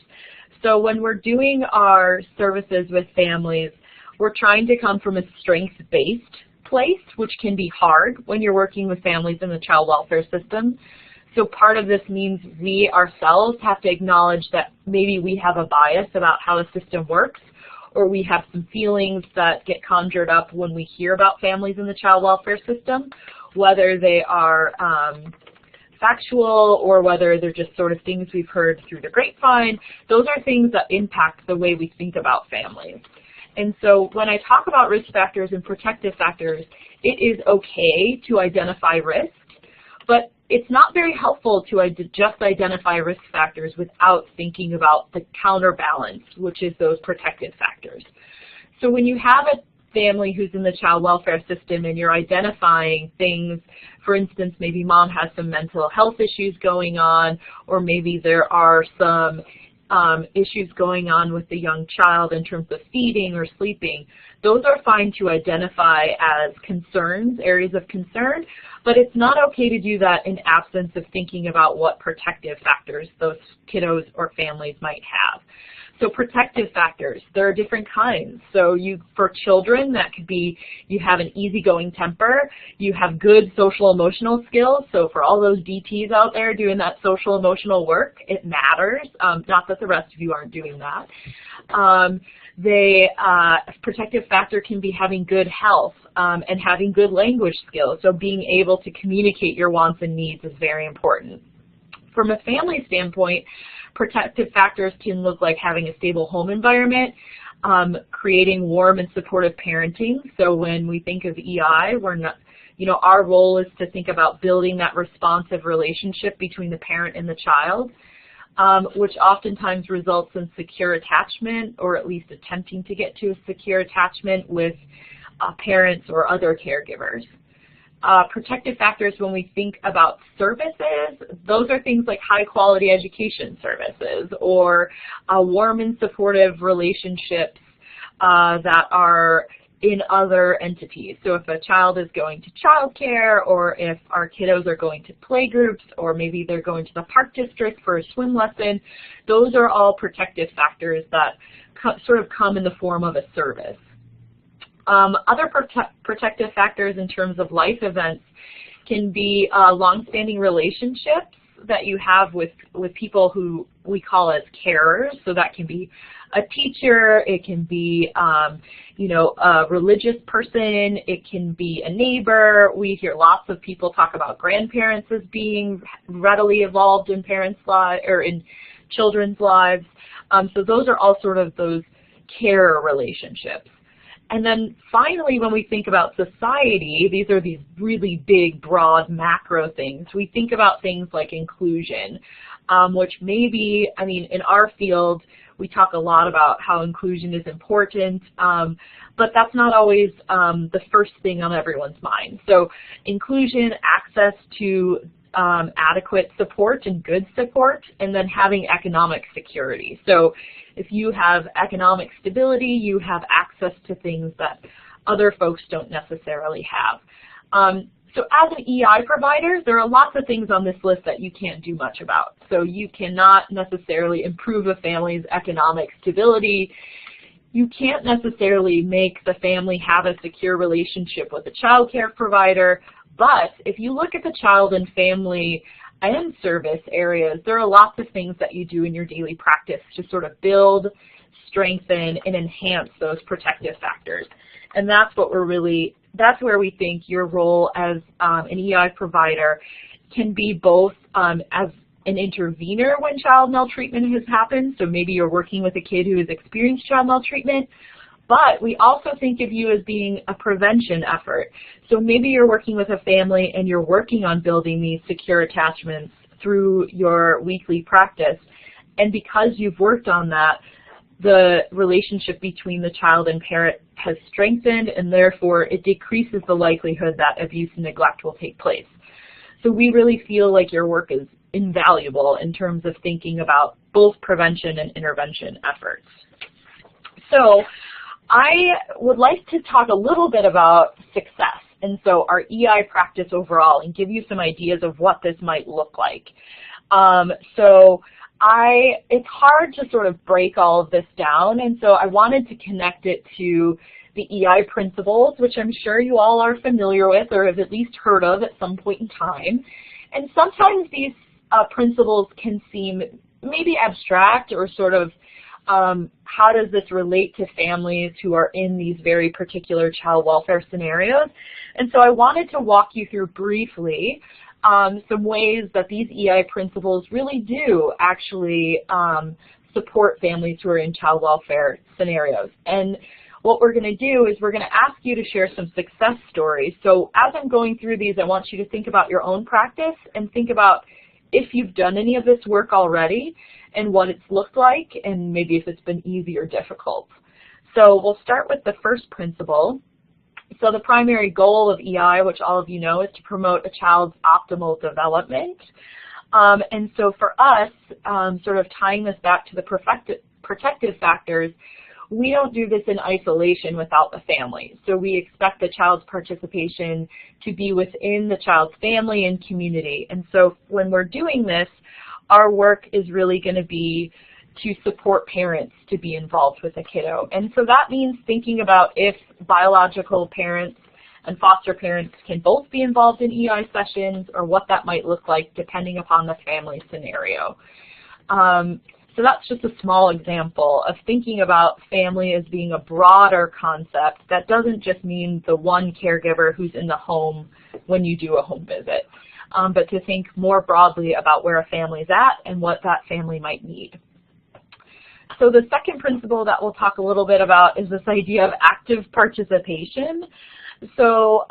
So when we're doing our services with families, we're trying to come from a strengths-based place, which can be hard when you're working with families in the child welfare system. So part of this means we ourselves have to acknowledge that maybe we have a bias about how the system works, or we have some feelings that get conjured up when we hear about families in the child welfare system, whether they are factual or whether they're just sort of things we've heard through the grapevine. Those are things that impact the way we think about families. And so when I talk about risk factors and protective factors, it is okay to identify risk, but it's not very helpful to just identify risk factors without thinking about the counterbalance, which is those protective factors. So when you have a family who's in the child welfare system and you're identifying things, for instance, maybe mom has some mental health issues going on, or maybe there are some issues going on with the young child in terms of feeding or sleeping, those are fine to identify as concerns, areas of concern, but it's not okay to do that in absence of thinking about what protective factors those kiddos or families might have. So protective factors, there are different kinds. So for children, that could be you have an easygoing temper, you have good social emotional skills. So for all those DTs out there doing that social emotional work, it matters. Not that the rest of you aren't doing that. Protective factor can be having good health and having good language skills. So being able to communicate your wants and needs is very important. From a family standpoint, protective factors can look like having a stable home environment, creating warm and supportive parenting. So when we think of EI, our role is to think about building that responsive relationship between the parent and the child, which oftentimes results in secure attachment, or at least attempting to get to a secure attachment with parents or other caregivers. Protective factors, when we think about services, those are things like high quality education services or warm and supportive relationships that are in other entities. So if a child is going to childcare, or if our kiddos are going to playgroups, or maybe they're going to the park district for a swim lesson, those are all protective factors that sort of come in the form of a service. Other protective factors in terms of life events can be long-standing relationships that you have with people who we call as carers. So that can be a teacher, it can be you know, a religious person, it can be a neighbor. We hear lots of people talk about grandparents as being readily involved in parents' lives or in children's lives. So those are all sort of those care relationships. And then finally, when we think about society, these are these really big, broad, macro things. We think about things like inclusion, which maybe, I mean, in our field, we talk a lot about how inclusion is important, but that's not always the first thing on everyone's mind. So inclusion, access to adequate support and good support, and then having economic security. So if you have economic stability, you have access to things that other folks don't necessarily have. So as an EI provider, there are lots of things on this list that you can't do much about. So you cannot necessarily improve a family's economic stability. You can't necessarily make the family have a secure relationship with a child care provider. But if you look at the child and family and service areas, there are lots of things that you do in your daily practice to sort of build, strengthen, and enhance those protective factors. And that's what we're really, that's where we think your role as an EI provider can be both as an intervener when child maltreatment has happened. So maybe you're working with a kid who has experienced child maltreatment, but we also think of you as being a prevention effort. So maybe you're working with a family and you're working on building these secure attachments through your weekly practice. And because you've worked on that, the relationship between the child and parent has strengthened, and therefore it decreases the likelihood that abuse and neglect will take place. So we really feel like your work is invaluable in terms of thinking about both prevention and intervention efforts. So I would like to talk a little bit about success, and so our EI practice overall, and give you some ideas of what this might look like. It's hard to sort of break all of this down, and so I wanted to connect it to the EI principles, which I'm sure you all are familiar with or have at least heard of at some point in time. And sometimes these principles can seem maybe abstract or sort of how does this relate to families who are in these very particular child welfare scenarios. And so I wanted to walk you through briefly some ways that these EI principles really do actually support families who are in child welfare scenarios. And what we're going to do is we're going to ask you to share some success stories. So as I'm going through these, I want you to think about your own practice and think about if you've done any of this work already and what it's looked like, and maybe if it's been easy or difficult. So we'll start with the first principle. So the primary goal of EI, which all of you know, is to promote a child's optimal development. And so for us, sort of tying this back to the protective factors, we don't do this in isolation without the family. So we expect the child's participation to be within the child's family and community. And so when we're doing this, our work is really going to be to support parents to be involved with a kiddo. And so that means thinking about if biological parents and foster parents can both be involved in EI sessions, or what that might look like depending upon the family scenario. So that's just a small example of thinking about family as being a broader concept that doesn't just mean the one caregiver who's in the home when you do a home visit, but to think more broadly about where a family's at and what that family might need. So the second principle that we'll talk a little bit about is this idea of active participation. So,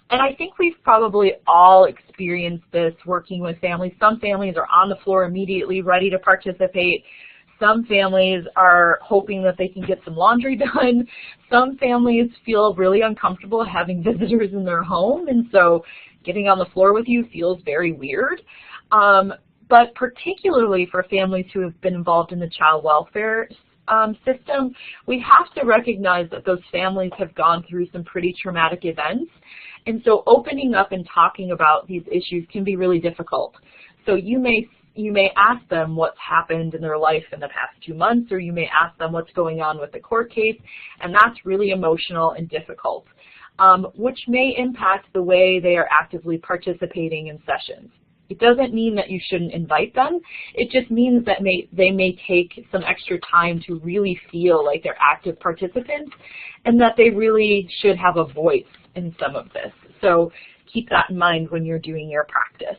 and I think we've probably all experienced this working with families. Some families are on the floor immediately ready to participate. Some families are hoping that they can get some laundry done. Some families feel really uncomfortable having visitors in their home, and so getting on the floor with you feels very weird. But particularly for families who have been involved in the child welfare system, we have to recognize that those families have gone through some pretty traumatic events. And so opening up and talking about these issues can be really difficult. So you may ask them what's happened in their life in the past 2 months, or you may ask them what's going on with the court case, and that's really emotional and difficult, which may impact the way they are actively participating in sessions. It doesn't mean that you shouldn't invite them. It just means that they may take some extra time to really feel like they're active participants and that they really should have a voice in some of this. So keep that in mind when you're doing your practice.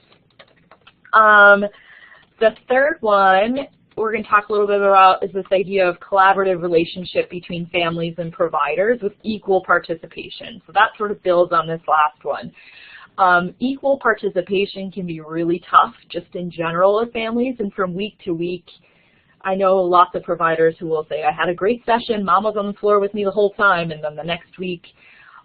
The third one we're going to talk a little bit about is this idea of collaborative relationship between families and providers with equal participation. So that sort of builds on this last one. Equal participation can be really tough just in general with families, and from week to week, I know lots of providers who will say, I had a great session, mom was on the floor with me the whole time, and then the next week,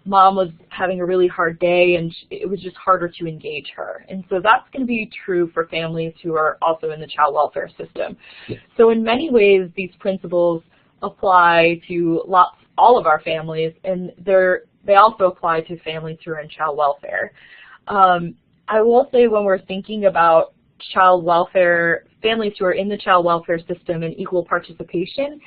mom was having a really hard day and it was just harder to engage her. And so that's going to be true for families who are also in the child welfare system. Yeah. So in many ways, these principles apply to all of our families, and they also apply to families who are in child welfare. I will say when we're thinking about child welfare, families who are in the child welfare system and equal participation,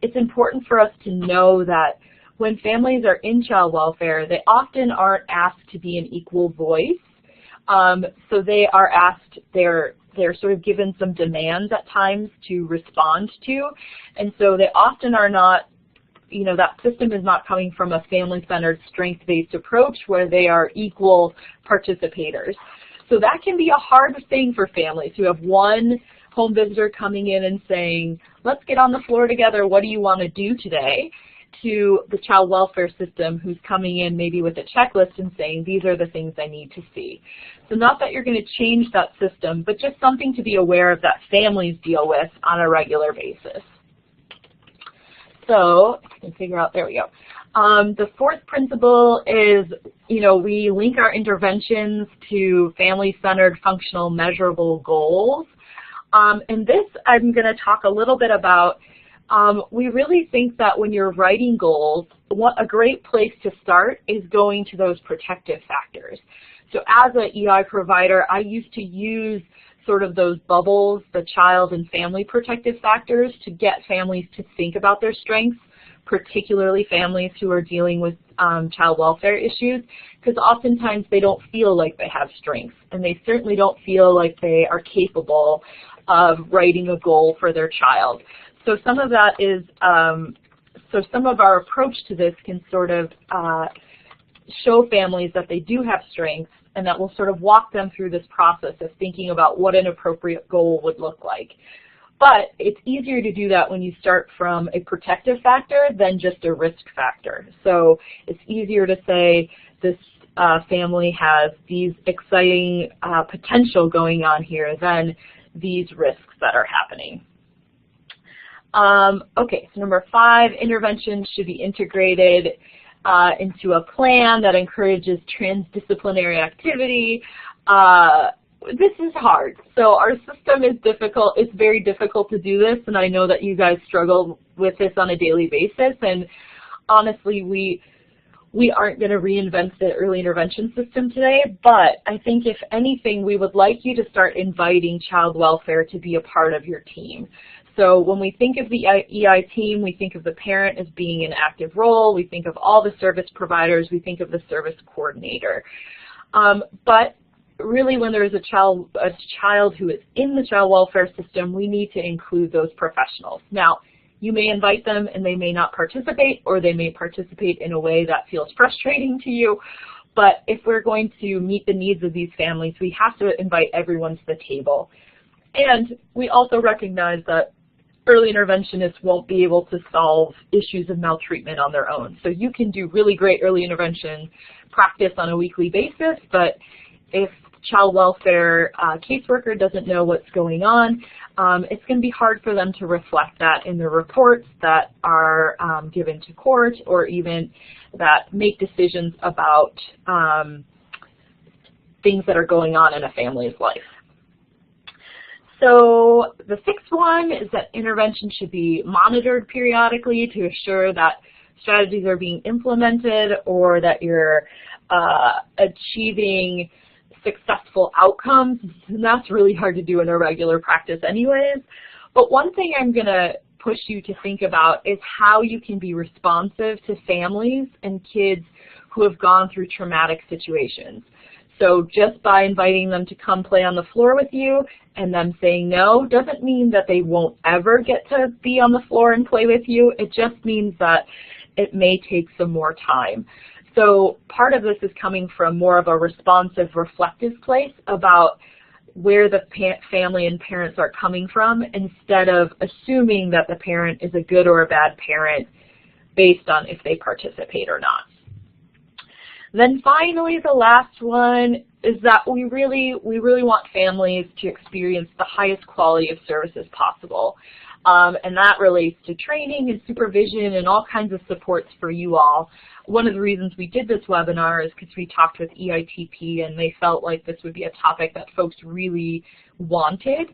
it's important for us to know that when families are in child welfare, they often aren't asked to be an equal voice. So they are asked, they're sort of given some demands at times to respond to, and so they often are not, that system is not coming from a family-centered, strength-based approach where they are equal participators. So that can be a hard thing for families who have one home visitor coming in and saying, let's get on the floor together, what do you want to do today? To the child welfare system who's coming in maybe with a checklist and saying, these are the things I need to see. So not that you're going to change that system, but just something to be aware of that families deal with on a regular basis. So I can figure out, there we go. The fourth principle is, we link our interventions to family-centered, functional, measurable goals. And this I'm going to talk a little bit about. We really think that when you're writing goals, a great place to start is going to those protective factors. So as an EI provider, I used to use sort of those bubbles, the child and family protective factors, to get families to think about their strengths, particularly families who are dealing with child welfare issues, because oftentimes they don't feel like they have strengths, and they certainly don't feel like they are capable of writing a goal for their child. So some of that is, some of our approach to this can sort of show families that they do have strengths, and that will sort of walk them through this process of thinking about what an appropriate goal would look like. But it's easier to do that when you start from a protective factor than just a risk factor. So it's easier to say this family has these exciting potential going on here than these risks that are happening. Okay, so number 5, interventions should be integrated into a plan that encourages transdisciplinary activity. This is hard. So our system is difficult. It's very difficult to do this, and I know that you guys struggle with this on a daily basis. And honestly, we aren't going to reinvent the early intervention system today, but I think if anything, we would like you to start inviting child welfare to be a part of your team. So when we think of the EI team, we think of the parent as being an active role. We think of all the service providers. We think of the service coordinator. But really, when there is a child who is in the child welfare system, we need to include those professionals. Now, you may invite them and they may not participate, or they may participate in a way that feels frustrating to you. But if we're going to meet the needs of these families, we have to invite everyone to the table. And we also recognize that early interventionists won't be able to solve issues of maltreatment on their own. So you can do really great early intervention practice on a weekly basis, but if child welfare caseworker doesn't know what's going on, it's going to be hard for them to reflect that in the reports that are given to court, or even that make decisions about things that are going on in a family's life. So the sixth one is that intervention should be monitored periodically to assure that strategies are being implemented or that you're achieving successful outcomes. And that's really hard to do in a regular practice anyways. But one thing I'm going to push you to think about is how you can be responsive to families and kids who have gone through traumatic situations. So just by inviting them to come play on the floor with you and them saying no doesn't mean that they won't ever get to be on the floor and play with you. It just means that it may take some more time. So part of this is coming from more of a responsive, reflective place about where the family and parents are coming from instead of assuming that the parent is a good or a bad parent based on if they participate or not. Then finally, the last one is that we really want families to experience the highest quality of services possible. And that relates to training and supervision and all kinds of supports for you all. One of the reasons we did this webinar is because we talked with EITP and they felt like this would be a topic that folks really wanted.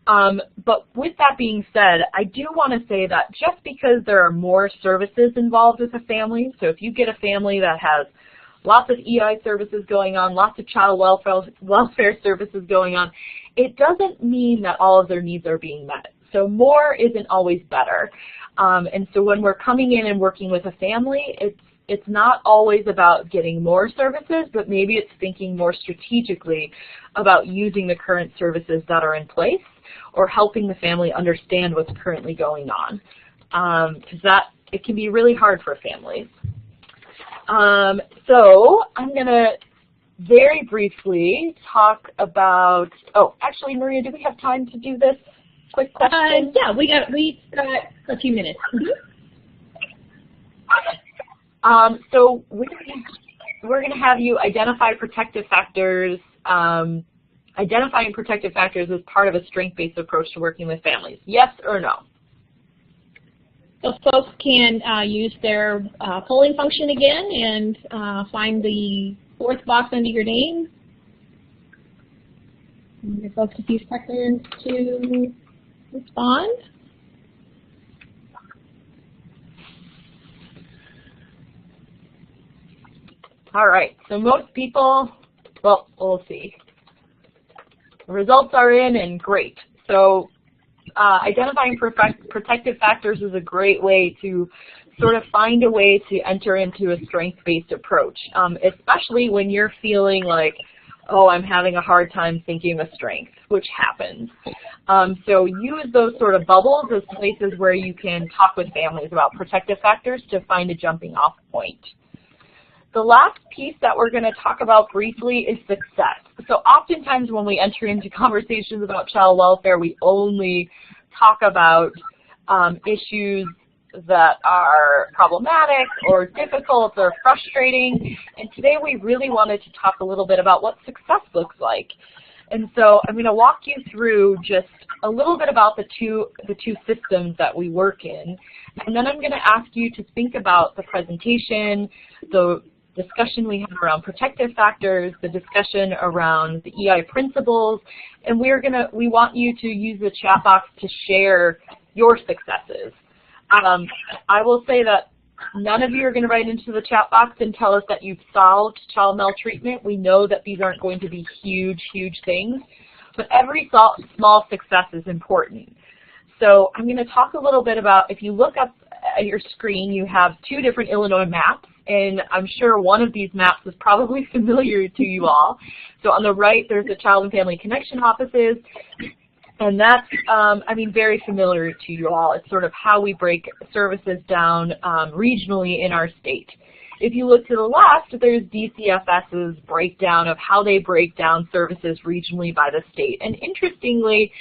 But with that being said, I do want to say that just because there are more services involved with a family, so if you get a family that has lots of EI services going on, lots of child welfare services going on, it doesn't mean that all of their needs are being met. So more isn't always better. And so when we're coming in and working with a family, it's not always about getting more services, but maybe it's thinking more strategically about using the current services that are in place or helping the family understand what's currently going on. Because it can be really hard for families. So I'm going to very briefly talk about, oh, actually, Maria, do we have time to do this quick question? Yeah, we got a few minutes. So we're going to have you identify protective factors. Identifying protective factors is part of a strength-based approach to working with families. Yes or no? So folks can use their polling function again and find the fourth box under your name. And give folks a few seconds to respond. All right, so most people, well, we'll see. The results are in and great. So identifying protective factors is a great way to sort of find a way to enter into a strength-based approach, especially when you're feeling like, oh, I'm having a hard time thinking of strength, which happens. So use those sort of bubbles as places where you can talk with families about protective factors to find a jumping off point. The last piece that we're going to talk about briefly is success. So oftentimes when we enter into conversations about child welfare, we only talk about issues that are problematic or difficult or frustrating. And today we really wanted to talk a little bit about what success looks like. And so I'm going to walk you through just a little bit about the two systems that we work in. And then I'm going to ask you to think about the presentation, the discussion we have around protective factors, the discussion around the EI principles, and we want you to use the chat box to share your successes. I will say that none of you are going to write into the chat box and tell us that you've solved child maltreatment. We know that these aren't going to be huge, huge things, but every small success is important. So I'm going to talk a little bit about, if you look up at your screen, you have two different Illinois maps, and I'm sure one of these maps is probably familiar to you all. So on the right, there's the Child and Family Connection offices, and that's, very familiar to you all. It's sort of how we break services down regionally in our state. If you look to the left, there's DCFS's breakdown of how they break down services regionally by the state. And interestingly,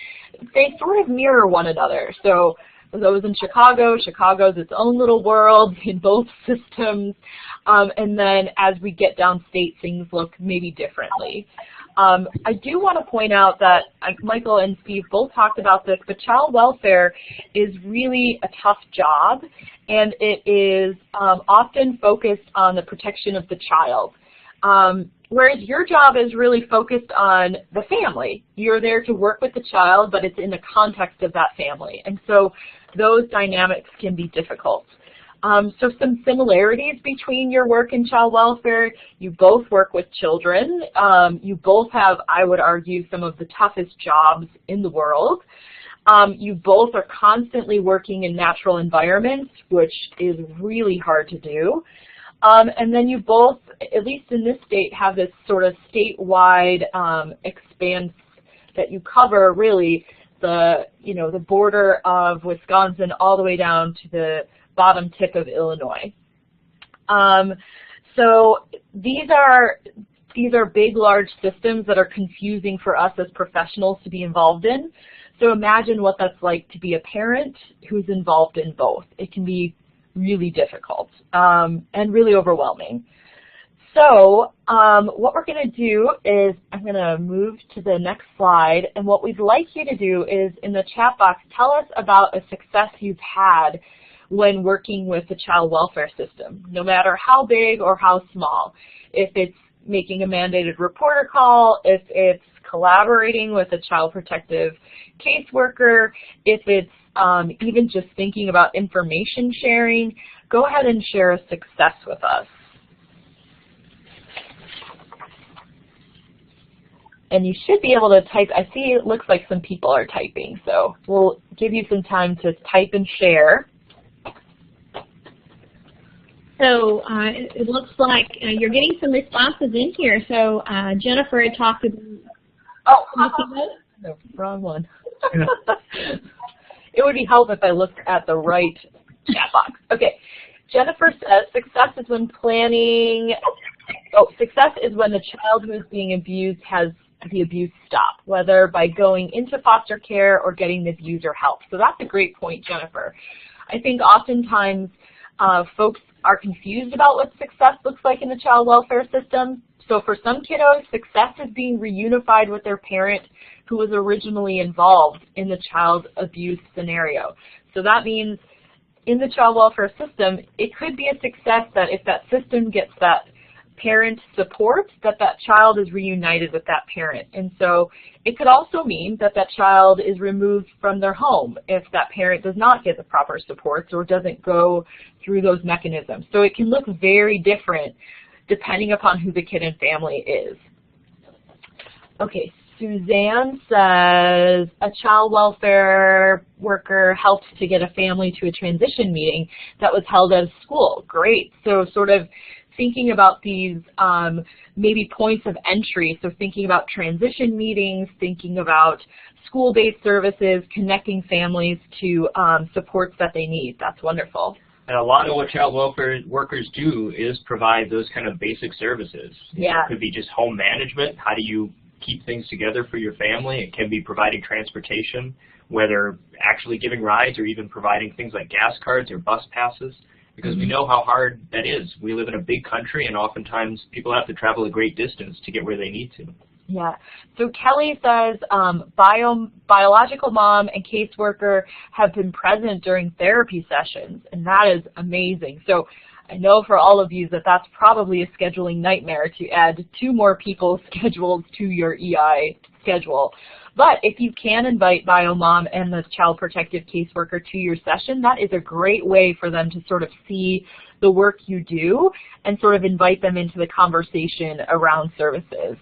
they sort of mirror one another. So those in Chicago's its own little world in both systems. And then as we get downstate, things look maybe differently. I do want to point out that Michael and Steve both talked about this, but child welfare is really a tough job, and it is often focused on the protection of the child. Whereas your job is really focused on the family. You're there to work with the child, but it's in the context of that family. And so those dynamics can be difficult. So some similarities between your work in child welfare: you both work with children. You both have, I would argue, some of the toughest jobs in the world. You both are constantly working in natural environments, which is really hard to do. And then you both, at least in this state, have this sort of statewide expanse that you cover, really, the border of Wisconsin all the way down to the bottom tip of Illinois. So these are big, large systems that are confusing for us as professionals to be involved in. So imagine what that's like to be a parent who's involved in both. It can be really difficult and really overwhelming. So what we're going to do is I'm going to move to the next slide, and what we'd like you to do is in the chat box tell us about a success you've had when working with the child welfare system, no matter how big or how small. If it's making a mandated reporter call, if it's collaborating with a child protective caseworker, if it's even just thinking about information sharing, go ahead and share a success with us. And you should be able to type. I see it looks like some people are typing, so we'll give you some time to type and share. So it looks like you're getting some responses in here. So Jennifer had talked about. No, wrong one. It would be helpful if I looked at the right chat box. Okay, Jennifer says success is when success is when the child who is being abused has the abuse stop, whether by going into foster care or getting the abuser help. So that's a great point, Jennifer. I think oftentimes folks are confused about what success looks like in the child welfare system. So for some kiddos, success is being reunified with their parent who was originally involved in the child abuse scenario. So that means in the child welfare system, it could be a success that if that system gets that parent support, that child is reunited with that parent. And so it could also mean that child is removed from their home if that parent does not get the proper supports or doesn't go through those mechanisms. So it can look very different depending upon who the kid and family is. Okay, Suzanne says a child welfare worker helped to get a family to a transition meeting that was held at a school. Great. So sort of thinking about these maybe points of entry, so thinking about transition meetings, thinking about school-based services, connecting families to supports that they need. That's wonderful. And a lot of what child welfare workers do is provide those kind of basic services. Yeah. It could be just home management. How do you keep things together for your family? It can be providing transportation, whether actually giving rides or even providing things like gas cards or bus passes, because we know how hard that is. We live in a big country, and oftentimes people have to travel a great distance to get where they need to. Yeah. So Kelly says biological mom and caseworker have been present during therapy sessions, and that is amazing. So I know for all of you that that's probably a scheduling nightmare to add 2 more people scheduled to your EI schedule. But if you can invite bio mom and the child protective caseworker to your session, that is a great way for them to sort of see the work you do and sort of invite them into the conversation around services.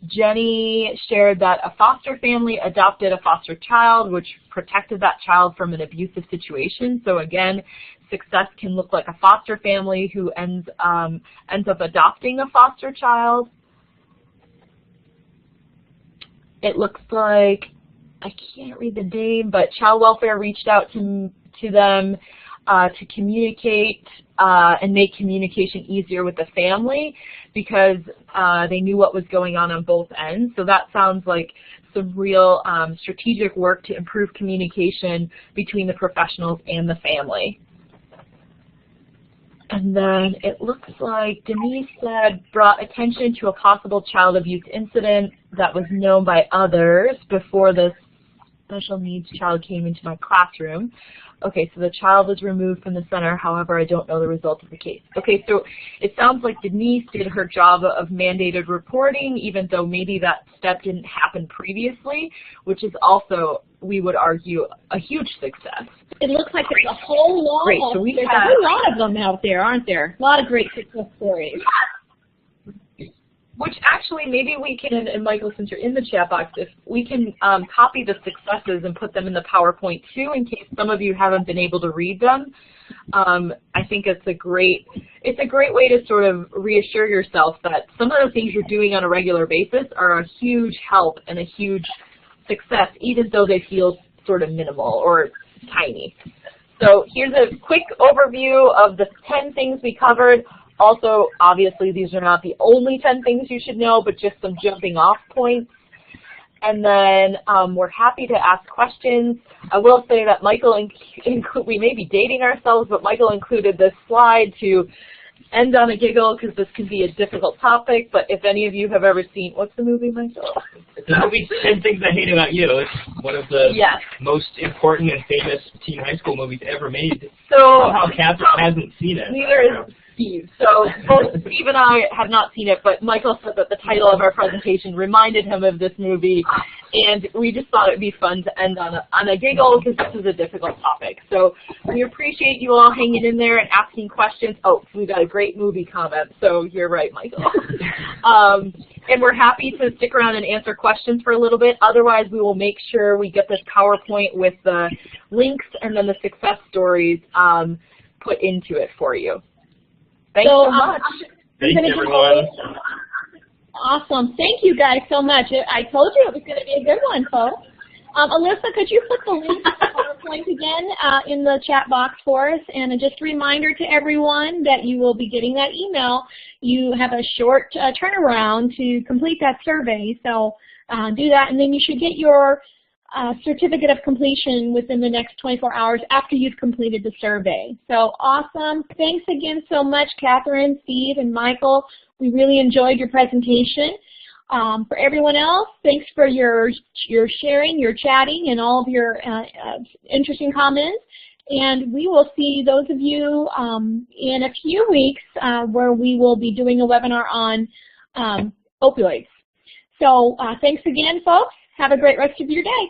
Jenny shared that a foster family adopted a foster child, which protected that child from an abusive situation. So again, success can look like a foster family who ends up adopting a foster child. It looks like, I can't read the name, but child welfare reached out to them to communicate and make communication easier with the family because they knew what was going on both ends. So that sounds like some real strategic work to improve communication between the professionals and the family. And then it looks like Denise said brought attention to a possible child abuse incident that was known by others before this special needs child came into my classroom. Okay, so the child was removed from the center, however, I don't know the result of the case. Okay, so it sounds like Denise did her job of mandated reporting, even though maybe that step didn't happen previously, which is also, we would argue, a huge success. It looks like there's a whole lot. Great, so there's a whole lot of them out there, aren't there? A lot of great success stories. Which actually, maybe we can, and Michael, since you're in the chat box, if we can copy the successes and put them in the PowerPoint too, in case some of you haven't been able to read them. I think it's a great way to sort of reassure yourself that some of the things you're doing on a regular basis are a huge help and a huge success, even though they feel sort of minimal or tiny. So here's a quick overview of the 10 things we covered. Also, obviously, these are not the only 10 things you should know, but just some jumping off points. And then we're happy to ask questions. I will say that Michael, we may be dating ourselves, but Michael included this slide to end on a giggle because this can be a difficult topic. But if any of you have ever seen, what's the movie, Michael? It's the movie 10 Things I Hate About You. It's one of the most important and famous teen high school movies ever made. So somehow Catherine hasn't seen it. Neither is Steve. So both Steve and I have not seen it, but Michael said that the title of our presentation reminded him of this movie, and we just thought it would be fun to end on a giggle because this is a difficult topic. So we appreciate you all hanging in there and asking questions. Oh, we got a great movie comment, so you're right, Michael. And we're happy to stick around and answer questions for a little bit. Otherwise, we will make sure we get this PowerPoint with the links and then the success stories put into it for you. Thanks so much. Thanks, everyone. Awesome. Thank you guys so much. I told you it was going to be a good one, folks. Alyssa, could you put the link to the PowerPoint again in the chat box for us? And just a reminder to everyone that you will be getting that email. You have a short turnaround to complete that survey, so do that, and then you should get your certificate of completion within the next 24 hours after you've completed the survey. So awesome. Thanks again so much, Catherine, Steve, and Michael. We really enjoyed your presentation. For everyone else, thanks for your sharing, your chatting, and all of your interesting comments. And we will see those of you in a few weeks where we will be doing a webinar on opioids. So thanks again, folks. Have a great rest of your day.